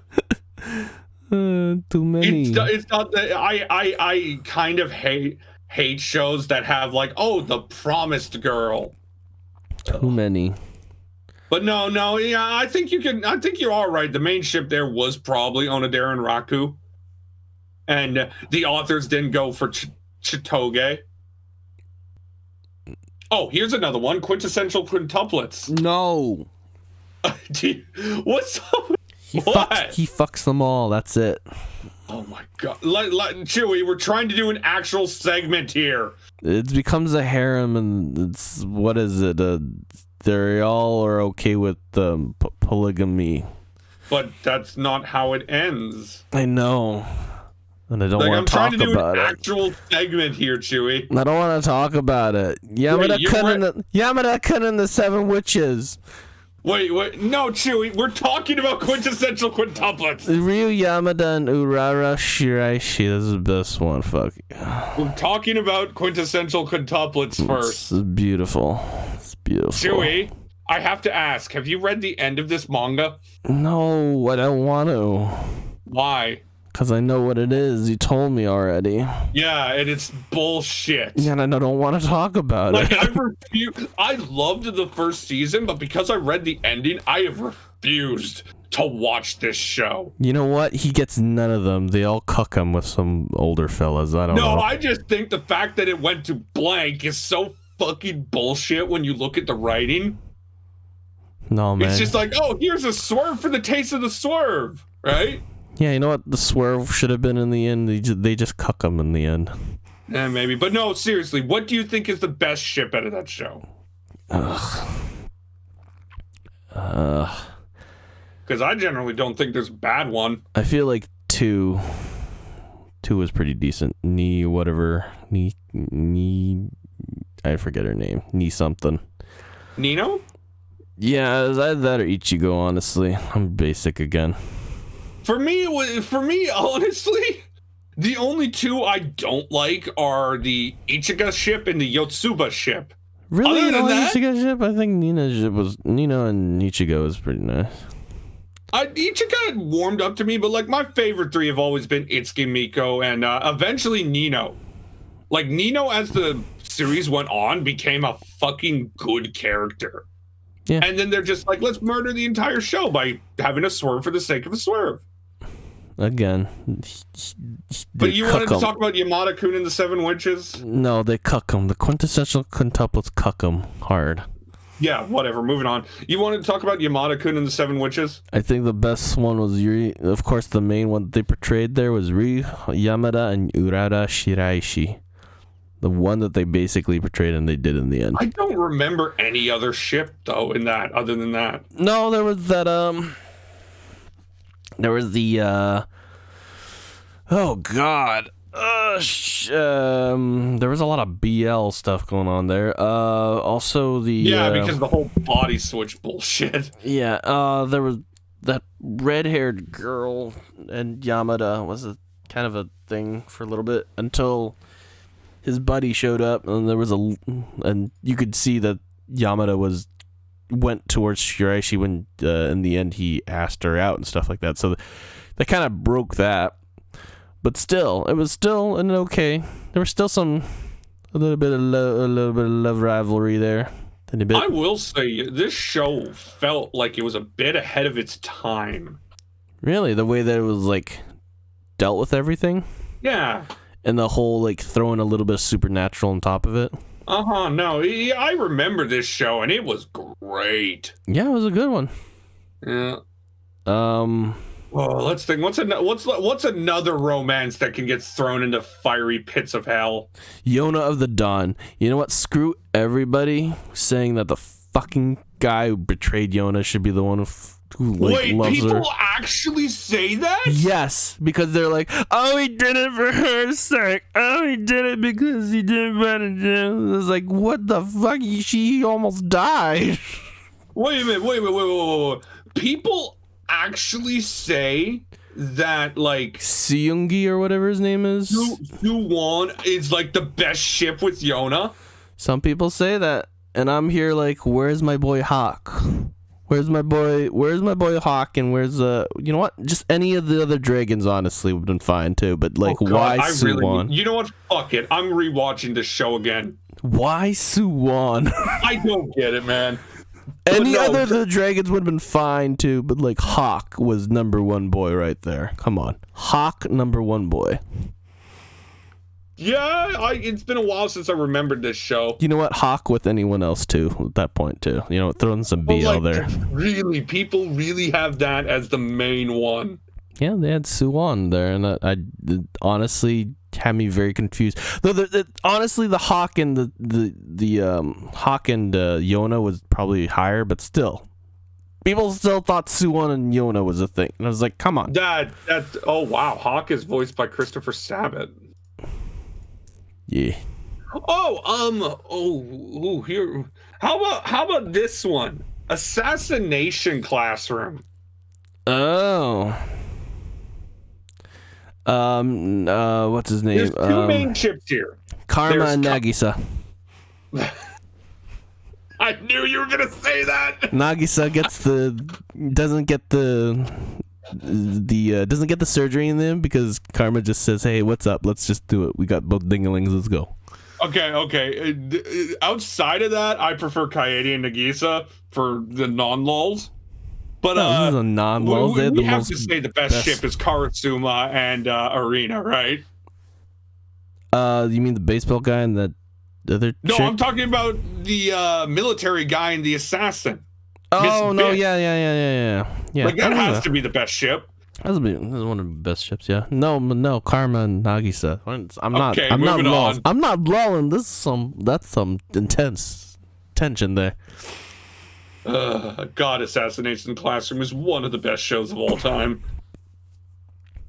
Too many. It's not that I kind of hate hate shows that have like, oh, the promised girl. Too many. But no, yeah, I think you're all right. The main ship there was probably Onodera and Raku. And the authors didn't go for Chitoge. Oh, here's another one. Quintessential quintuplets. No. What's up? He fucks them all. That's it. Oh my god. Chewie, we're trying to do an actual segment here. It becomes a harem, and it's, what is it? They all are okay with polygamy. But that's not how it ends. I know. And I don't want to talk about it. I'm trying to do an actual segment here, Chewie. I don't want to talk about it. Yamada-kun and the Seven Witches. Wait, no, Chewie, we're talking about quintessential quintuplets. Ryu Yamada and Urara Shiraishi, this is the best one, fuck. We're talking about quintessential quintuplets first. It's beautiful. It's beautiful. Chewie, I have to ask, have you read the end of this manga? No, I don't want to. Why? Because I know what it is. You told me already. Yeah, and it's bullshit. Yeah, and I don't want to talk about it. I loved the first season, but because I read the ending, I have refused to watch this show. You know what? He gets none of them. They all cuck him with some older fellas. I don't know. No, I just think the fact that it went to blank is so fucking bullshit when you look at the writing. No, man. It's just like, oh, here's a swerve for the taste of the swerve, right? Yeah, you know what? The swerve should have been in the end. They just cuck him in the end. Yeah, maybe. But no, seriously, what do you think is the best ship out of that show? Because I generally don't think there's a bad one. I feel like 2 was pretty decent. I forget her name. Something. Nino? Yeah, it was either that or Ichigo, honestly. I'm basic again. For me, honestly, the only 2 I don't like are the Ichiga ship and the Yotsuba ship. Really? You don't like Ichiga ship? I think Nino and Ichigo was pretty nice. Ichiga warmed up to me, but like my favorite 3 have always been Itsuki, Miko, and eventually Nino. Like Nino, as the series went on, became a fucking good character. Yeah. And then they're just like, let's murder the entire show by having a swerve for the sake of a swerve. Again. But you wanted to talk about Yamada-kun and the Seven Witches? No, they cuck him. The quintessential quintuplets cuck him hard. Yeah, whatever. Moving on. You wanted to talk about Yamada-kun and the Seven Witches? I think the best one was Yuri. Of course, the main one they portrayed there was Ryu Yamada and Urara Shiraishi. The one that they basically portrayed and they did in the end. I don't remember any other ship, though, in that, other than that. No, there was that, there was the, oh, God. There was a lot of BL stuff going on there. Also the... Yeah, because the whole body switch bullshit. Yeah, there was that red-haired girl and Yamada was kind of a thing for a little bit until... his buddy showed up, and and you could see that Yamada went towards Shiraishi when, in the end, he asked her out and stuff like that. So they kind of broke that, but still, it was still an okay. There was still a little bit of love rivalry there. I will say this show felt like it was a bit ahead of its time. Really, the way that it was like dealt with everything. Yeah. And the whole, like, throwing a little bit of supernatural on top of it. No, I remember this show, and it was great. Yeah, it was a good one. Yeah. Well, let's think. What's another romance that can get thrown into fiery pits of hell? Yona of the Dawn. You know what? Screw everybody saying that the fucking guy who betrayed Yona should be the one who Wait, loves people her. Actually say that? Yes, because they're like, oh, he did it for her sake. Oh, he did it because he didn't want to do. It's like, what the fuck? She almost died. Wait a minute. Wait. People actually say that, like, Seungi or whatever his name is. Suwon is like the best ship with Yona. Some people say that, and I'm here like, where's my boy Hawk? Where's my boy Hawk, and where's you know what? Just any of the other dragons honestly would have been fine too, but like why Suwon? You know what? Fuck it. I'm rewatching this show again. Why Suwon? I don't get it, man. Any other of the dragons would have been fine too, but like Hawk was number one boy right there. Come on. Hawk number one boy. Yeah, it's been a while since I remembered this show. You know what? Hawk with anyone else too at that point too. You know, throwing some BL there. Really, people really have that as the main one. Yeah, they had Suwon there, and I honestly had me very confused. Though honestly, the Hawk and the Hawk and Yona was probably higher, but still, people still thought Suwon and Yona was a thing, and I was like, come on. That's oh wow, Hawk is voiced by Christopher Sabat. Yeah. Here. How about this one? Assassination Classroom. Oh. What's his name? There's two main ships here. Karma and Nagisa. I knew you were gonna say that. Nagisa doesn't get the surgery in them because Karma just says, "Hey, what's up? Let's just do it. We got both dinglings. Let's go." Okay. Outside of that, I prefer Kaede and Nagisa for the non-lulls. But this is a non-lulls. We have to say the best ship is Karasuma and Arena, right? You mean the baseball guy and the other? No, chick? I'm talking about the military guy and the assassin. Oh no! Yeah. Like that has to be the best ship. That's one of the best ships. Yeah. No. Karma and Nagisa. I'm not lulling. That's some intense tension there. God, Assassination Classroom is one of the best shows of all time.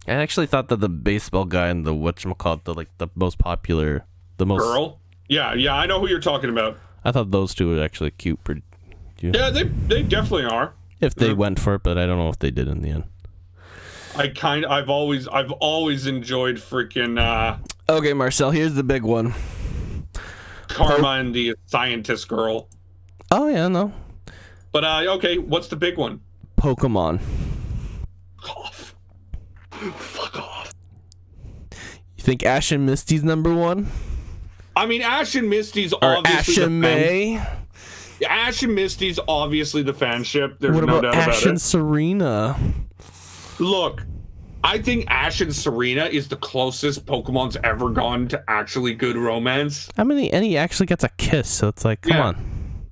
I actually thought that the baseball guy and the whatchamacallit, the most popular, girl. Yeah, I know who you're talking about. I thought those two were actually cute. Pretty cute. Yeah, they definitely are. If they went for it, but I don't know if they did in the end. I've always enjoyed freaking. Okay, Marcel, here's the big one. Karma and the scientist girl. Oh yeah, no. But okay, what's the big one? Pokemon. Fuck off. You think Ash and Misty's number one? I mean, Ash and Misty's obviously Ash and May. Ash and Misty's obviously the fanship. There's what no about doubt Ash about it. and Serena? Look, I think Ash and Serena is the closest Pokemon's ever gone to actually good romance. I mean, and he actually gets a kiss, so it's like, come on.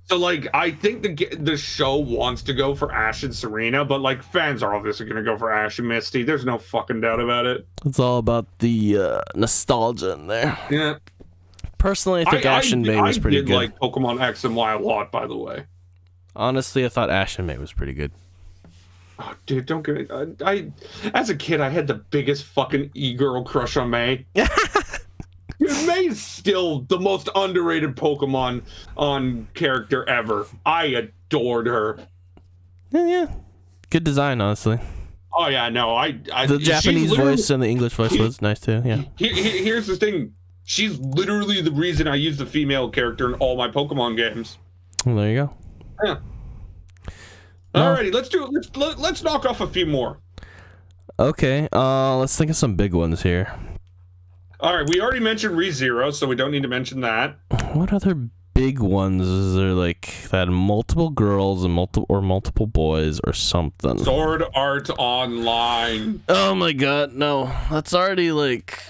So, like, I think the show wants to go for Ash and Serena, but, like, fans are obviously going to go for Ash and Misty. There's no fucking doubt about it. It's all about the nostalgia in there. Yeah. Personally, I think Ash and May was pretty good. I did like Pokemon X and Y a lot, by the way. Honestly, I thought Ash and May was pretty good. Oh, dude, don't get me. I as a kid, I had the biggest fucking e-girl crush on May. Dude, May's still the most underrated Pokemon on character ever. I adored her. Yeah. Good design, honestly. Oh yeah, no, the Japanese voice and the English voice was nice too. Yeah. Here's the thing. She's literally the reason I use the female character in all my Pokemon games. Well, there you go. Yeah. Alrighty, let's do it. Let's knock off a few more. Okay. Let's think of some big ones here. All right, we already mentioned ReZero, so we don't need to mention that. What other big ones is there, like, that multiple girls and multiple boys or something? Sword Art Online. Oh my god, no. That's already, like,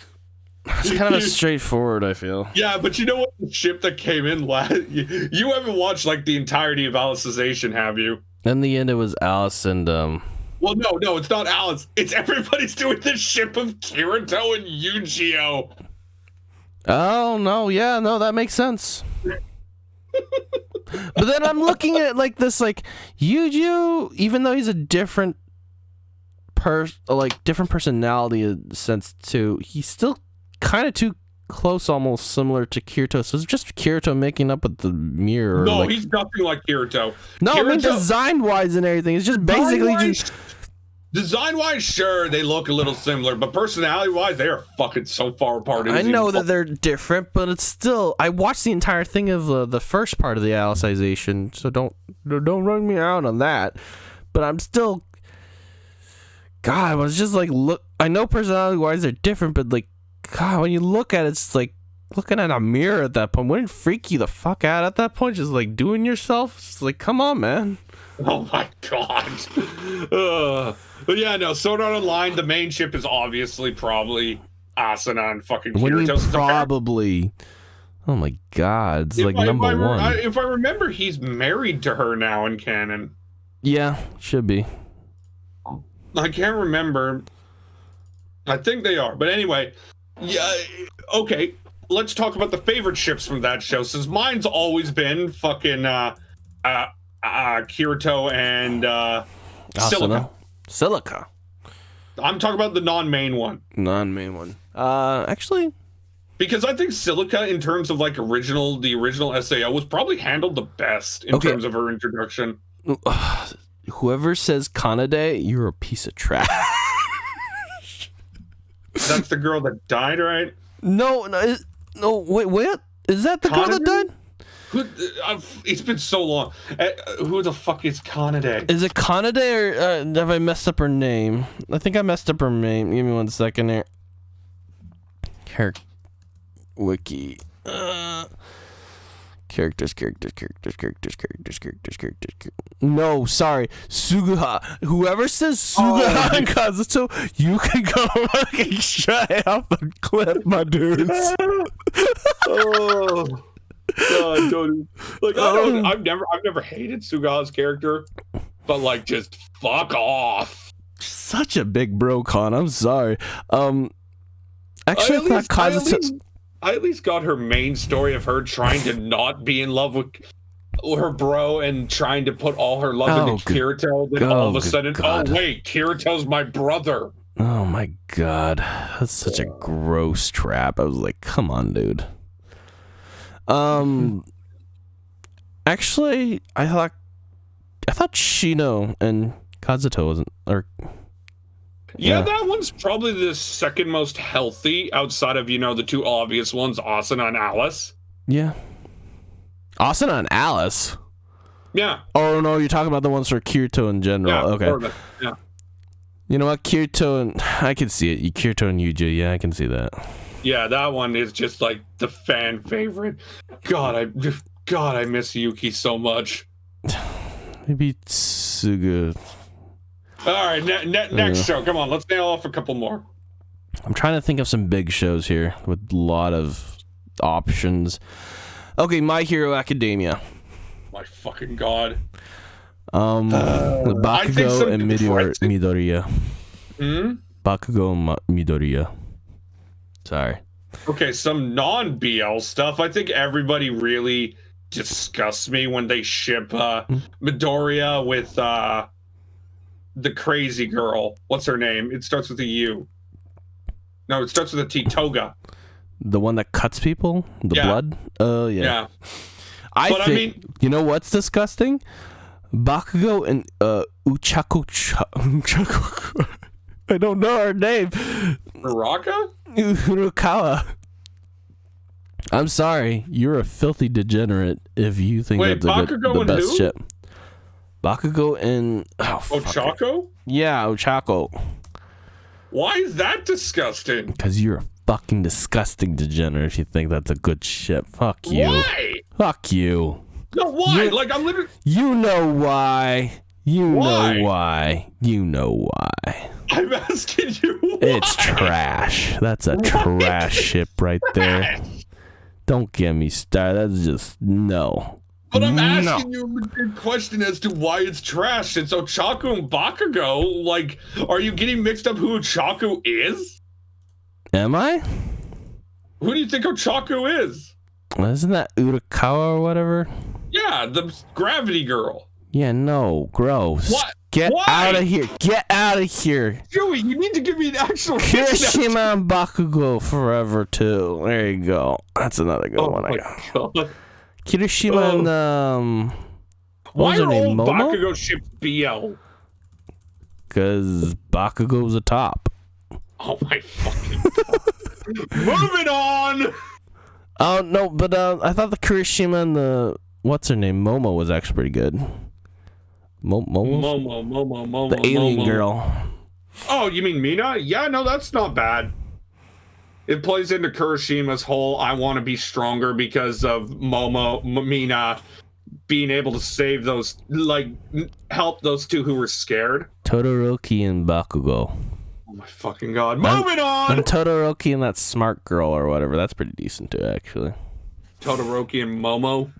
it's kind of straightforward, I feel. Yeah, but you know what? The ship that came in last... You haven't watched, like, the entirety of Alicization, have you? In the end, it was Alice and, Well, no, it's not Alice. It's everybody's doing the ship of Kirito and Yu-Gi-Oh! Oh, no, yeah, no, that makes sense. But then I'm looking at, like, this, like, Yu-Gi-Oh! Even though he's a different personality sense, too, he's still kind of too close, almost similar to Kirito. So it's just Kirito making up with the mirror. No, like, he's nothing like Kirito. No, I mean design-wise and everything. It's just basically just... Design-wise, sure, they look a little similar, but personality-wise, they are fucking so far apart. I know that they're different, but it's still... I watched the entire thing of the first part of the Alicization, so don't run me out on that. But I'm still... God, I was just like, look... I know personality-wise they're different, but like, God, when you look at it, it's like looking at a mirror at that point. Wouldn't it freak you the fuck out at that point? Just like doing yourself? It's like, come on, man. Oh my God. But yeah, no, Sword Art Online, the main ship is obviously probably Asuna and fucking Kirito. Probably. Oh my God, it's like number one. If I remember, he's married to her now in canon. Yeah, should be. I can't remember. I think they are. But anyway, yeah, okay. Let's talk about the favorite ships from that show, since mine's always been fucking Kirito and Silica. I'm talking about the non-main one. Actually, because I think Silica, in terms of like the original SAO, was probably handled the best in terms of her introduction. Whoever says Kanade, you're a piece of trash. That's the girl that died, right? No, wait, is that the girl that died? It's been so long. Who the fuck is Kanade? Is it Kanade or have I messed up her name? I think I messed up her name. Give me 1 second here. Her wiki. Characters. No, sorry. Suguha. Whoever says Suguha and Kazuto, you can go fucking straight off a cliff, my dudes. Oh. God, don't like. I've never hated Suga's character, but like, just fuck off. Such a big bro con. I'm sorry. Actually, I thought Kazuto. I at least got her main story of her trying to not be in love with her bro and trying to put all her love into Kirito. Then all of a sudden, oh wait, Kirito's my brother. Oh my God, that's such a gross trap. I was like, come on, dude. Actually, I thought Shino and Kazuto wasn't, or yeah, that one's probably the second most healthy outside of, the two obvious ones, Asuna and Alice. Yeah. Asuna and Alice? Yeah. Oh, no, you're talking about the ones for Kirito in general. Yeah, okay. Yeah. You know what? Kirito and... I can see it. Kirito and Yuji. Yeah, I can see that. Yeah, that one is just like the fan favorite. God, I miss Yuki so much. Maybe Suga. All right, next show. Come on, let's nail off a couple more. I'm trying to think of some big shows here with a lot of options. Okay, My Hero Academia. My fucking God. Bakugo and Midoriya. Bakugo and Midoriya. Sorry. Okay, some non-BL stuff. I think everybody really disgusts me when they ship Midoriya with the crazy girl. What's her name? It starts with a U. No, it starts with a T. Toga. The one that cuts people? The blood? Oh, yeah. Yeah. I mean, you know what's disgusting? Bakugo and Uchako. I don't know her name. Urukawa. I'm sorry. You're a filthy degenerate if you think that's the best ship. Bakugo and Ochako? Yeah, Ochako. Why is that disgusting? Because you're a fucking disgusting degenerate if you think that's a good ship. Fuck you. Why? Fuck you. No, why? I'm literally... You know why. You know why. You know why. I'm asking you why. It's trash. That's a trash ship right there. Don't get me started. That's just... No. But I'm asking you a good question as to why it's trash. It's Ochako and Bakugo. Like, are you getting mixed up who Ochako is? Am I? Who do you think Ochako is? Isn't that Urakawa or whatever? Yeah, the gravity girl. Yeah, no, gross. What? Get out of here. Get out of here. Joey, you need to give me an actual Kirishima and Bakugo forever, too. There you go. That's another good one I got. God. Kirishima and, why are all Bakugo ships BL? Because Bakugo's a top. Oh my fucking God. Moving on! Oh, no, but I thought the Kirishima and the... What's her name? Momo was actually pretty good. Momo. The alien girl. Oh, you mean Mina? Yeah, no, that's not bad. It plays into Kirishima's whole I want to be stronger because of Mina being able to save those, like, help those two who were scared. Todoroki and Bakugo. Oh my fucking God. Moving on! And Todoroki and that smart girl or whatever. That's pretty decent too, actually. Todoroki and Momo?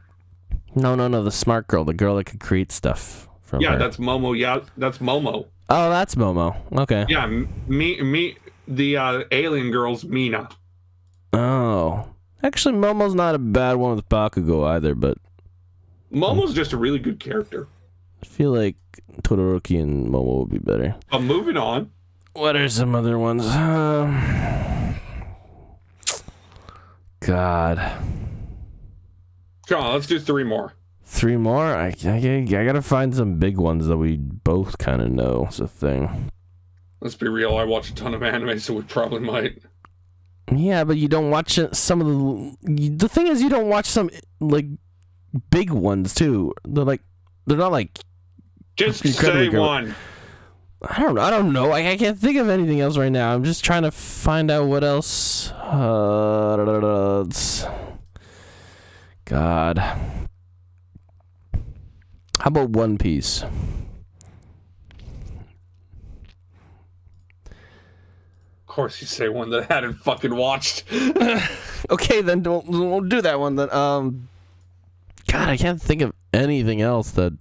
No, the smart girl. The girl that could create stuff from her. That's Momo. Yeah, that's Momo. Oh, that's Momo. Okay. Yeah, the alien girl's Mina. Oh. Actually, Momo's not a bad one with Bakugo either, but... Momo's just a really good character. I feel like Todoroki and Momo would be better. Moving on. What are some other ones? God. Come on, let's do 3 more. 3 more? I gotta find some big ones that we both kind of know. It's a thing. Let's be real, I watch a ton of anime, so we probably might. Yeah, but you don't watch some of the... The thing is, you don't watch some, like, big ones, too. They're not, like... Just say one. I don't know. I can't think of anything else right now. I'm just trying to find out what else. God. How about One Piece? Of course you say one that I hadn't fucking watched. Okay, then don't do that one. Then God, I can't think of anything else that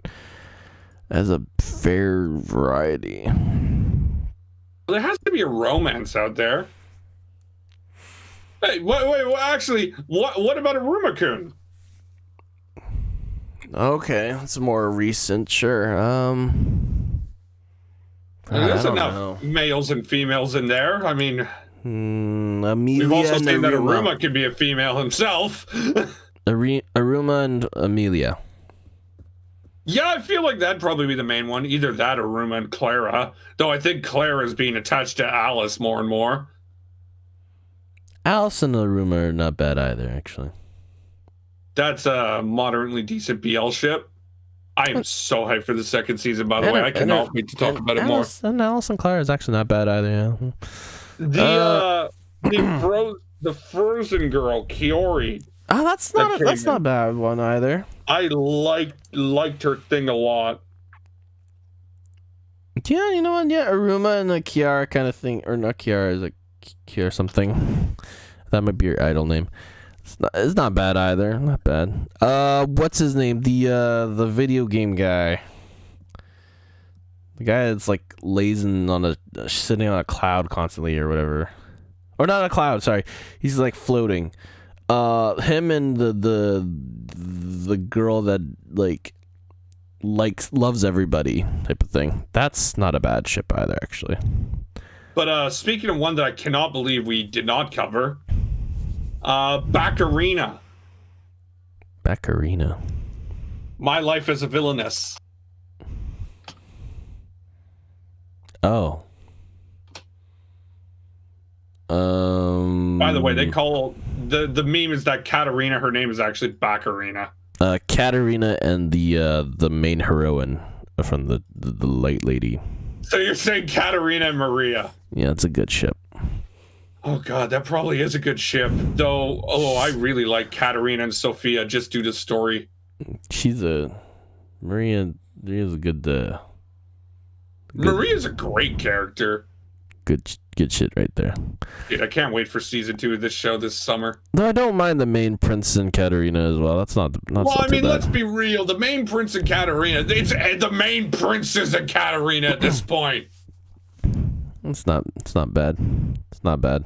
has a fair variety. Well, there has to be a romance out there. Hey, wait, actually, what about Aruma-kun? Okay, that's more recent, sure. There's enough males and females in there. I mean, Amelia. We've also seen that Aruma. Aruma could be a female himself. Aruma and Amelia. Yeah, I feel like that'd probably be the main one. Either that or Aruma and Clara. Though I think Clara is being attached to Alice more and more. Alice and Aruma are not bad either, actually. That's a moderately decent BL ship. I am so hyped for the second season, by the way. I cannot wait to talk about it more. And Alice and Clara is actually not bad either, yeah. The Frozen girl, Kiori. Oh, that's not a bad one either. I liked her thing a lot. Yeah, you know what? Yeah, Aruma and a Kiara kind of thing, or not Kiara, is like Kiara something. That might be your idol name. It's not bad either. Not bad. What's his name? The video game guy. The guy that's like lazing on sitting on a cloud constantly or whatever. Or not a cloud, sorry. He's like floating. Him and the girl that loves everybody type of thing. That's not a bad ship either, actually. But speaking of one that I cannot believe we did not cover, Baccarina. Baccarina. My Life as a Villainess. Oh. By the way, they call the meme is that Katarina, her name is actually Baccarina. Katarina and the main heroine from the light lady. So you're saying Katarina and Maria? Yeah, it's a good ship. Oh god, that probably is a good ship. Though, I really like Katarina and Sophia just due to story. Maria's a good Maria's a great character. Good shit right there. Dude, I can't wait for season 2 of this show this summer. No, I don't mind the main prince and Katarina as well. That's not well, I mean, bad. let's be real. The main prince and Katarina. The main princess and Katarina at this point. It's not bad. It's not bad.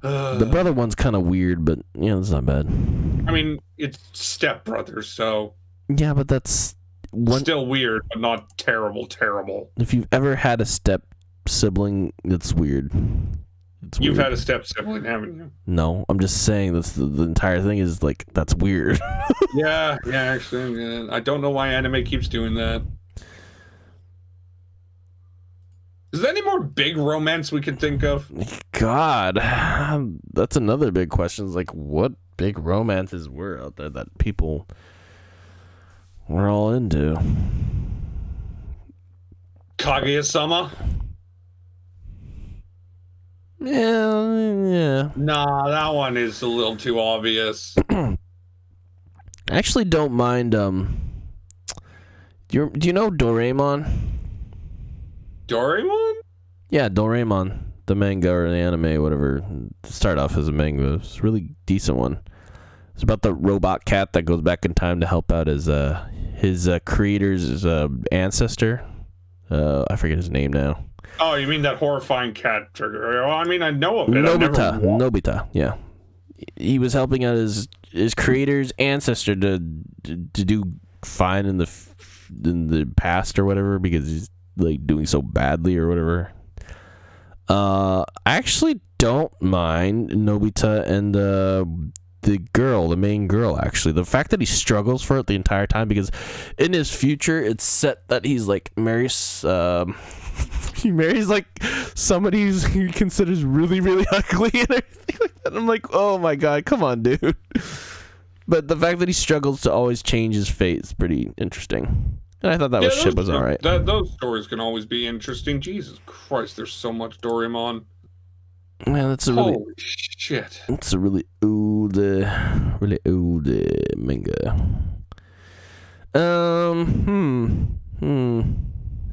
The brother one's kind of weird, but yeah, it's not bad. I mean, it's stepbrothers, so yeah, but that's still weird, but not terrible. If you've ever had a step sibling, it's weird. You've had a step sibling, haven't you? No, I'm just saying that's the entire thing is like that's weird. yeah, actually, I don't know why anime keeps doing that. Is there any more big romance we can think of? God, that's another big question. Is like, what big romances were out there that people were all into? Kaguya-sama? Yeah. Nah, that one is a little too obvious. I actually don't mind. Do you know Doraemon? Doraemon? Yeah, Doraemon, the manga or the anime, whatever. Start off as a manga. It's a really decent one. It's about the robot cat that goes back in time to help out his creator's ancestor. I forget his name now. Oh, you mean that horrifying cat trigger? Well, I mean, I know of it. Nobita, yeah. He was helping out his creator's ancestor to do fine in the past or whatever because he's like doing so badly or whatever. I actually don't mind Nobita and the main girl, actually. The fact that he struggles for it the entire time, because in his future, it's set that he's like he marries like somebody he considers really, really ugly and everything like that. I'm like, oh my god, come on, dude. But the fact that he struggles to always change his fate is pretty interesting. And I thought that shit was alright. Those stories can always be interesting. Jesus Christ, there's so much Doraemon. Man, that's a really... Holy shit. It's a really old manga.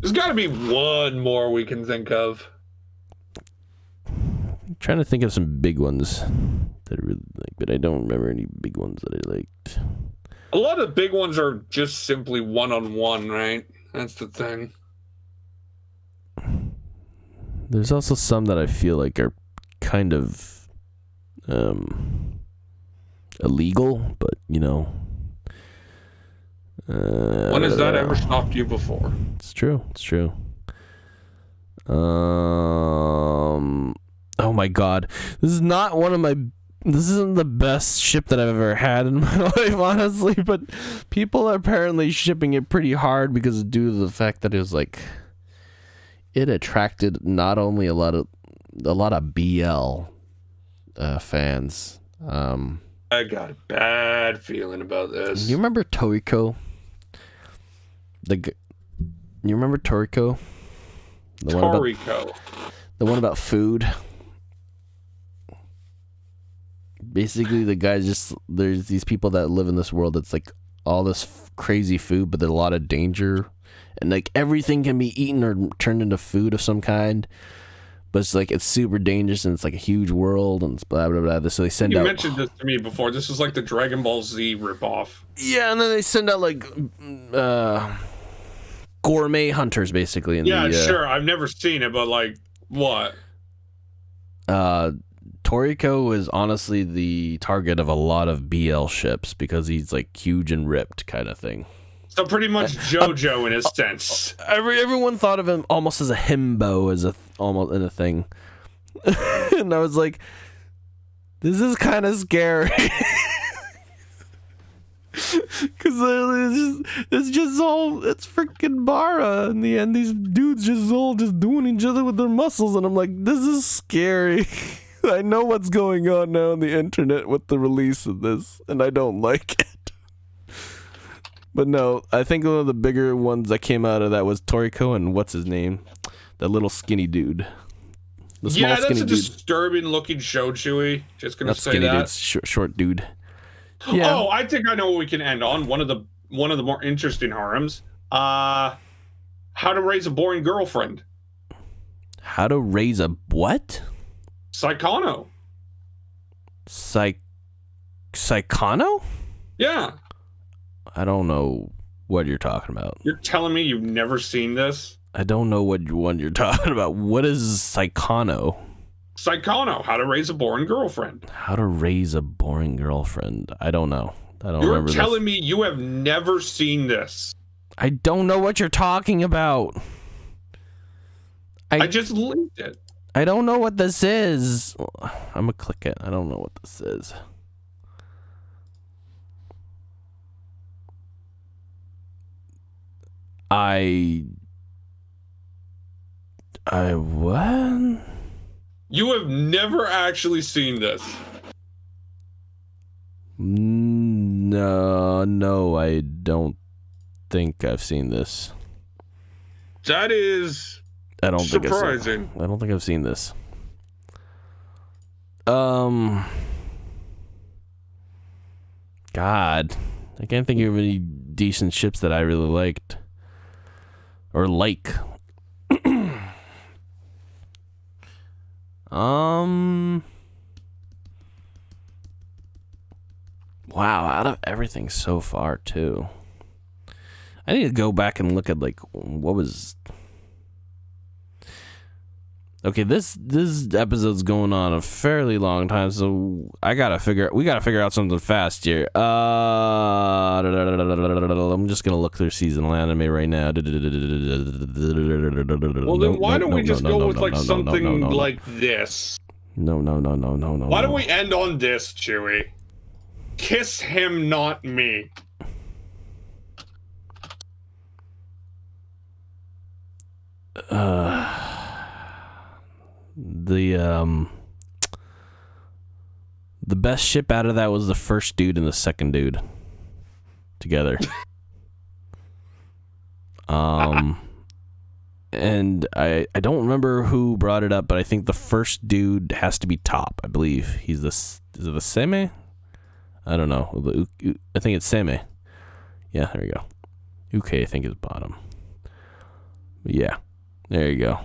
There's got to be one more we can think of. I'm trying to think of some big ones that I really like, but I don't remember any big ones that I liked. A lot of big ones are just simply one-on-one, right? That's the thing. There's also some that I feel like are kind of illegal, but you know. When has that ever stopped you before? It's true. Oh my god, this isn't the best ship that I've ever had in my life, honestly, but people are apparently shipping it pretty hard because due to the fact that it was like, it attracted not only a lot of BL fans. I got a bad feeling about this. You remember Toriko? You remember Toriko? The one about food. Basically, the guy's just, there's these people that live in this world that's like all this crazy food, but there's a lot of danger, and like everything can be eaten or turned into food of some kind. But it's like, it's super dangerous, and it's like a huge world, and it's blah blah blah. So they send out. You mentioned this to me before. This is like the Dragon Ball Z ripoff. Yeah, and then they send out like gourmet hunters, basically. Sure. I've never seen it, but like, what? Toriko is honestly the target of a lot of BL ships because he's like huge and ripped kind of thing. So pretty much JoJo in a sense. Everyone thought of him almost as a himbo, almost in a thing. And I was like, this is kind of scary. Because it's freaking Bara. In the end, these dudes just doing each other with their muscles. And I'm like, this is scary. I know what's going on now on the internet with the release of this, and I don't like it. But no, I think one of the bigger ones that came out of that was Toriko and what's his name? That little skinny dude. That's a disturbing looking show, Chewy. Just gonna say that. Dude's short dude. Yeah. Oh, I think I know what we can end on. One of the more interesting harems. How to raise a boring girlfriend. How to raise a what? Psychono. Psychono? Yeah. I don't know what you're talking about. You're telling me you've never seen this? I don't know what one you're talking about. What is Psychono? Psychono, how to raise a boring girlfriend. How to raise a boring girlfriend. I don't know. I don't remember this. You're telling me you have never seen this? I don't know what you're talking about. I just linked it. I don't know what this is. I'm gonna click it. I don't know what this is. What? You have never actually seen this. No, I don't think I've seen this. That is surprising. I don't think I've seen this. God, I can't think of any decent ships that I really liked or like. Wow, out of everything so far too. I need to go back and look at like what was. Okay, this episode's going on a fairly long time, so we gotta figure out something fast here. I'm just gonna look through seasonal anime right now. Well, then why don't we just go with like something like this? No. Why don't we end on this, Chewie? Kiss him, not me. The best ship out of that was the first dude and the second dude together. And I don't remember who brought it up, but I think the first dude has to be top. I believe he's is it the Seme? I don't know. I think it's Seme. Yeah, there you go. Uke, I think, is bottom. But yeah, there you go.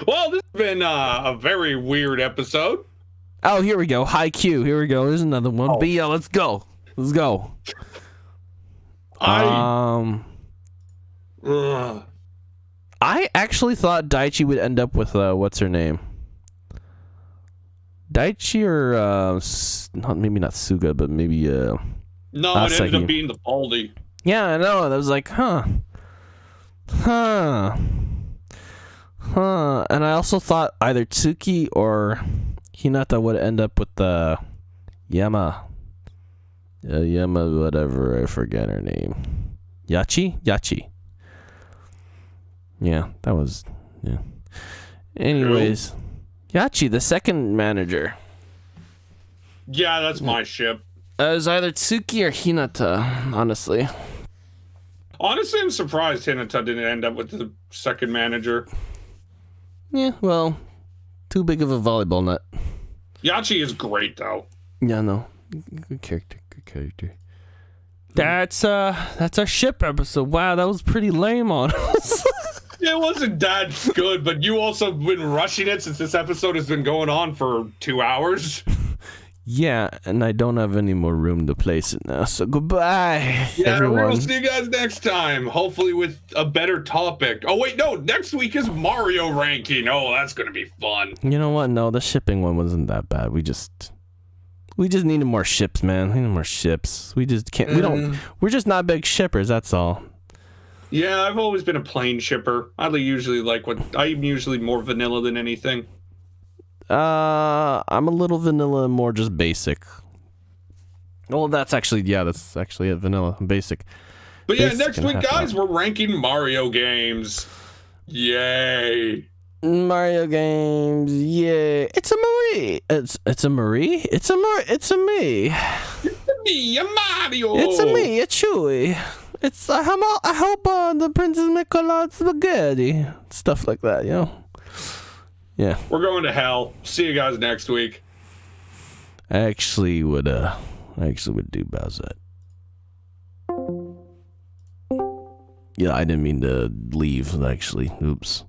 Well, this has been a very weird episode. Oh, here we go. High Q. Here we go. There's another one. Oh. But yeah, let's go. I actually thought Daichi would end up with what's her name? Daichi or maybe not Suga, but maybe no, Asahi. It ended up being the Baldy. Yeah, I know. That was like, huh. And I also thought either Tsuki or Hinata would end up with the Yama, whatever, I forget her name. Yachi. Yeah, that was, yeah. Anyways, Yachi, the second manager. Yeah, that's my ship. It was either Tsuki or Hinata, honestly. Honestly, I'm surprised Hinata didn't end up with the second manager. Yeah, well, too big of a volleyball nut. Yachi is great, though. Yeah, no. Good character. That's our ship episode. Wow, that was pretty lame on us. It wasn't that good, but you also been rushing it since this episode has been going on for 2 hours. Yeah, and I don't have any more room to place it now, so goodbye, everyone. We'll see you guys next time, hopefully with a better topic. Oh, wait, no, next week is Mario ranking. Oh, that's going to be fun. You know what? No, the shipping one wasn't that bad. We just needed more ships, man. We need more ships. We just can't, we're just not big shippers, that's all. Yeah, I've always been a plain shipper. I'm usually more vanilla than anything. I'm a little vanilla and more just basic. Well, that's actually it, vanilla and basic. But yeah, next week, guys, we're ranking Mario games. Yay. Mario games, yeah. It's a Marie. It's a Marie? It's a me. It's a me, a Mario. It's a me, a Chewie. I hope the Princess make a lot of spaghetti. Stuff like that, you know? Yeah. We're going to hell. See you guys next week. I actually would do Bowsette. Yeah, I didn't mean to leave, actually. Oops.